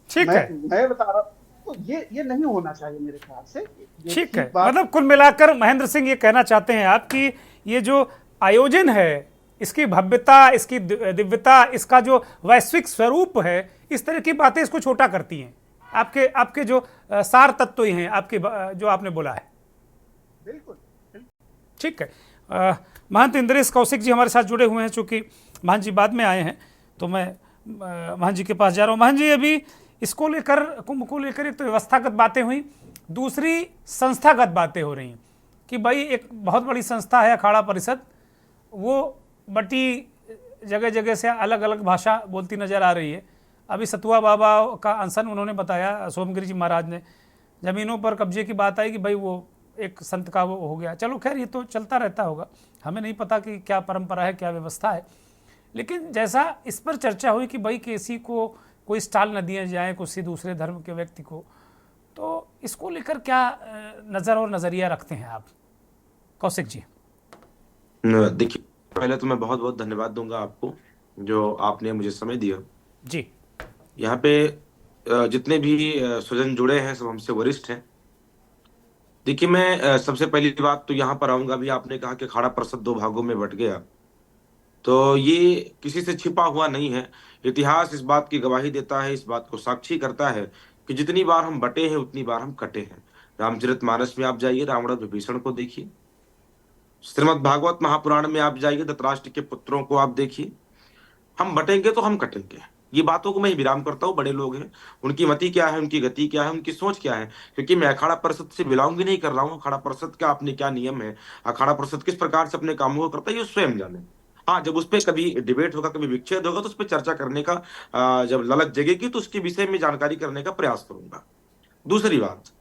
Speaker 1: ठीक है,
Speaker 8: मैं बता रहा हूं, तो ये नहीं होना चाहिए मेरे ख्याल से।
Speaker 1: ठीक है, मतलब कुल मिलाकर महेंद्र सिंह ये कहना चाहते हैं आप कि ये जो आयोजन है, इसकी भव्यता, इसकी दिव्यता, इसका जो वैश्विक स्वरूप है, इस तरह की बातें इसको छोटा करती हैं। आपके जो सार तत्व ही हैं, आपके जो आपने बोला है।
Speaker 8: बिल्कुल
Speaker 1: ठीक है। महंत इंद्रेश कौशिक जी हमारे साथ जुड़े हुए हैं। चूंकि महंत जी बाद में आए हैं तो मैं महंत जी के पास जा रहा हूँ। महंत जी, अभी इसको लेकर, कुंभ को लेकर एक तो व्यवस्थागत बातें हुई, दूसरी संस्थागत बातें हो रही हैं कि भाई एक बहुत बड़ी संस्था है अखाड़ा परिषद, वो बटी जगह जगह से अलग अलग भाषा बोलती नजर आ रही है। अभी सतुआ बाबा का अनशन उन्होंने बताया, सोमगिरी जी महाराज ने, ज़मीनों पर कब्जे की बात आई कि भाई वो एक संत का वो हो गया। चलो खैर, ये तो चलता रहता होगा, हमें नहीं पता कि क्या परंपरा है, क्या व्यवस्था है। लेकिन जैसा इस पर चर्चा हुई कि भाई किसी को कोई स्टाल न दिए जाए किसी दूसरे धर्म के व्यक्ति को, तो इसको लेकर क्या नज़र और नज़रिया रखते हैं आप, कौशिक जी?
Speaker 9: देखिए, पहले तो मैं बहुत बहुत धन्यवाद दूंगा आपको जो आपने मुझे समय दिया
Speaker 1: जी।
Speaker 9: यहाँ पे जितने भी स्वजन जुड़े हैं सब हमसे वरिष्ठ हैं। देखिए, मैं सबसे पहली बात तो यहाँ पर आऊंगा, भी आपने कहा कि अखाड़ा परिषद 2 भागों में बट गया, तो ये किसी से छिपा हुआ नहीं है। इतिहास इस बात की गवाही देता है, इस बात को साक्षी करता है कि जितनी बार हम बटे हैं उतनी बार हम कटे हैं। रामचरितमानस में आप जाइए, रावण और विभीषण को देखिए। श्रीमद् भागवत महापुराण में आप जाइए, धृतराष्ट्र के पुत्रों को आप देखिए। हम बटेंगे तो हम कटेंगे। ये बातों को मैं विराम करता हूँ। बड़े लोग हैं, उनकी मति क्या है, उनकी गति क्या है, उनकी सोच क्या है, क्योंकि मैं अखाड़ा परिषद से बिलोंग भी नहीं कर रहा हूँ। अखाड़ा परिषद का अपने क्या नियम है, अखाड़ा परिषद किस प्रकार से अपने कामों को करता है, ये स्वयं जाने। हाँ, जब उस पर कभी डिबेट होगा, कभी विच्छेद होगा, तो उस पर चर्चा करने का जब ललक जगेगी तो उसके विषय में जानकारी करने का प्रयास करूंगा। दूसरी बात,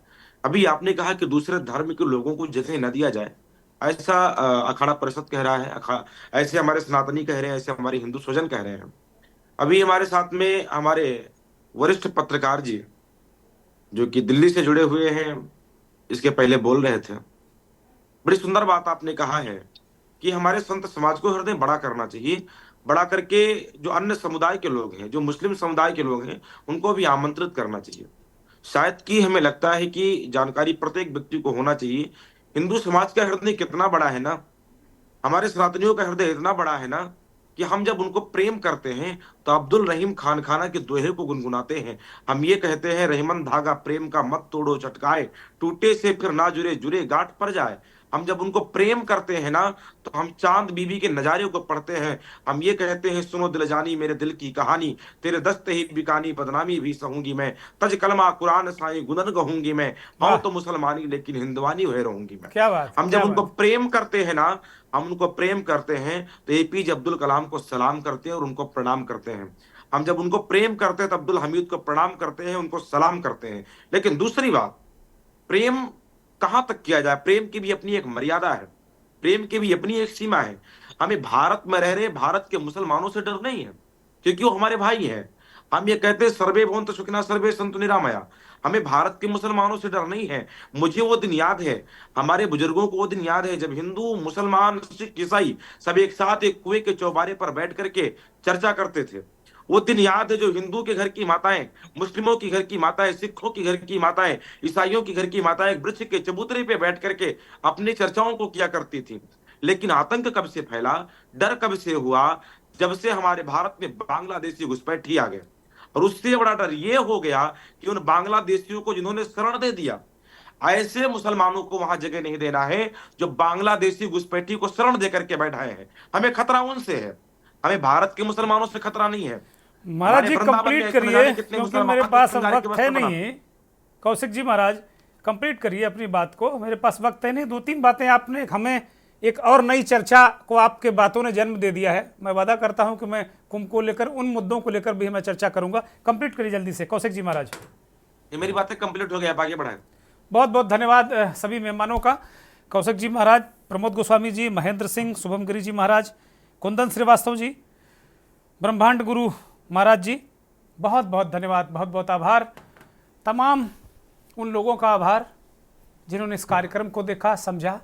Speaker 9: अभी आपने कहा कि दूसरे धर्म के लोगों को जगह न दिया जाए, ऐसा अखाड़ा परिषद कह रहा है, ऐसे हमारे सनातनी कह रहे हैं, ऐसे हमारे हिंदू स्वजन कह रहे हैं। अभी हमारे साथ में हमारे वरिष्ठ पत्रकार जी जो कि दिल्ली से जुड़े हुए हैं, इसके पहले बोल रहे थे। बड़ी सुंदर बात आपने कहा है कि हमारे संत समाज को हृदय बड़ा करना चाहिए, बड़ा करके जो अन्य समुदाय के लोग हैं, जो मुस्लिम समुदाय के लोग हैं, उनको भी आमंत्रित करना चाहिए। शायद कि हमें लगता है कि जानकारी प्रत्येक व्यक्ति को होना चाहिए। हिंदू समाज का हृदय कितना बड़ा है ना, हमारे सनातनियों का हृदय इतना बड़ा है ना कि हम जब उनको प्रेम करते हैं तो अब्दुल रहीम खान खाना के दोहे को गुनगुनाते हैं। हम ये कहते हैं, रहीमन धागा प्रेम का मत तोड़ो चटकाए, टूटे से फिर ना जुड़े जुड़े गांठ पर जाए। हम जब उनको प्रेम करते हैं ना तो हम चांद बीबी के नजारे को पढ़ते हैं। हम ये कहते हैं, सुनो दिल जानी मेरे दिल की कहानी, तेरे दस्ते ही बिकानी बदनामी भी सहूंगी मैं, तज कलमा कुरान साई गुनन कहूंगी मैं,
Speaker 1: वाह।
Speaker 9: आओ तो मुसलमानी लेकिन हिंदवानी हुए रहूंगी मैं।
Speaker 1: क्या बात,
Speaker 9: हम
Speaker 1: क्या
Speaker 9: जब उनको
Speaker 1: बात।
Speaker 9: प्रेम करते हैं ना, हम उनको प्रेम करते हैं तो एपीजे अब्दुल कलाम को सलाम करते हैं और उनको प्रणाम करते हैं। हम जब उनको प्रेम करते हैं तो अब्दुल हमीद को प्रणाम करते हैं, उनको सलाम करते हैं। लेकिन दूसरी बात, प्रेम कहां तक किया जाए? प्रेम की भी अपनी एक मर्यादा है, प्रेम की भी अपनी एक सीमा है। हमें भारत में रह रहे भारत के मुसलमानों से डर नहीं है, क्योंकि वो हमारे भाई हैं। हम ये कहते हैं, सर्वे भवन्तु सुखिनः सर्वे सन्तु निरामया। हमें भारत के मुसलमानों से डर नहीं है। मुझे वो दिन याद है, हमारे बुजुर्गों को वो दिन याद है जब हिंदू मुसलमान सिख ईसाई सब एक साथ एक कुएं के चौबारे पर बैठ करके चर्चा करते थे। वो दिन याद है जो हिंदू के घर की माताएं, मुस्लिमों की घर की माताएं, सिखों की घर की माताएं, ईसाइयों की घर की माताएं वृक्ष के चबूतरे पे बैठ करके अपनी चर्चाओं को किया करती थी। लेकिन आतंक कब से फैला, डर कब से हुआ? जब से हमारे भारत में बांग्लादेशी घुसपैठी आ गए। और उससे बड़ा डर ये हो गया कि उन बांग्लादेशियों को जिन्होंने शरण दे दिया, ऐसे मुसलमानों को वहां जगह नहीं देना है जो बांग्लादेशी घुसपैठी को शरण देकर के बैठाए हैं। हमें खतरा उनसे है, हमें भारत के मुसलमानों से खतरा नहीं है।
Speaker 1: महाराज जी कंप्लीट करिए, क्योंकि मेरे पास अब वक्त है नहीं है। कौशिक जी महाराज कंप्लीट करिए अपनी बात को, मेरे पास वक्त है नहीं। 2-3 बातें आपने हमें एक और नई चर्चा को आपके बातों ने जन्म दे दिया है। मैं वादा करता हूं कि मैं कुंभ को लेकर, उन मुद्दों को लेकर भी मैं चर्चा करूंगा। कंप्लीट करिए जल्दी से कौशिक जी महाराज।
Speaker 9: ये मेरी बातें कंप्लीट हो गया, आगे बढ़ाएं।
Speaker 1: बहुत बहुत धन्यवाद सभी मेहमानों का, कौशिक जी महाराज, प्रमोद गोस्वामी जी, महेंद्र सिंह, शुभम गिरी जी महाराज, कुंदन श्रीवास्तव जी, ब्रह्मांड गुरु महाराज जी, बहुत बहुत धन्यवाद, बहुत बहुत आभार। तमाम उन लोगों का आभार जिन्होंने इस कार्यक्रम को देखा, समझा।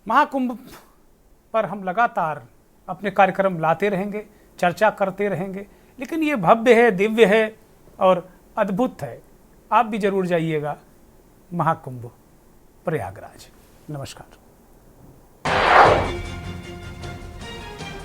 Speaker 1: महाकुंभ पर हम लगातार अपने कार्यक्रम लाते रहेंगे, चर्चा करते रहेंगे, लेकिन ये भव्य है, दिव्य है और अद्भुत है। आप भी जरूर जाइएगा महाकुंभ प्रयागराज। नमस्कार।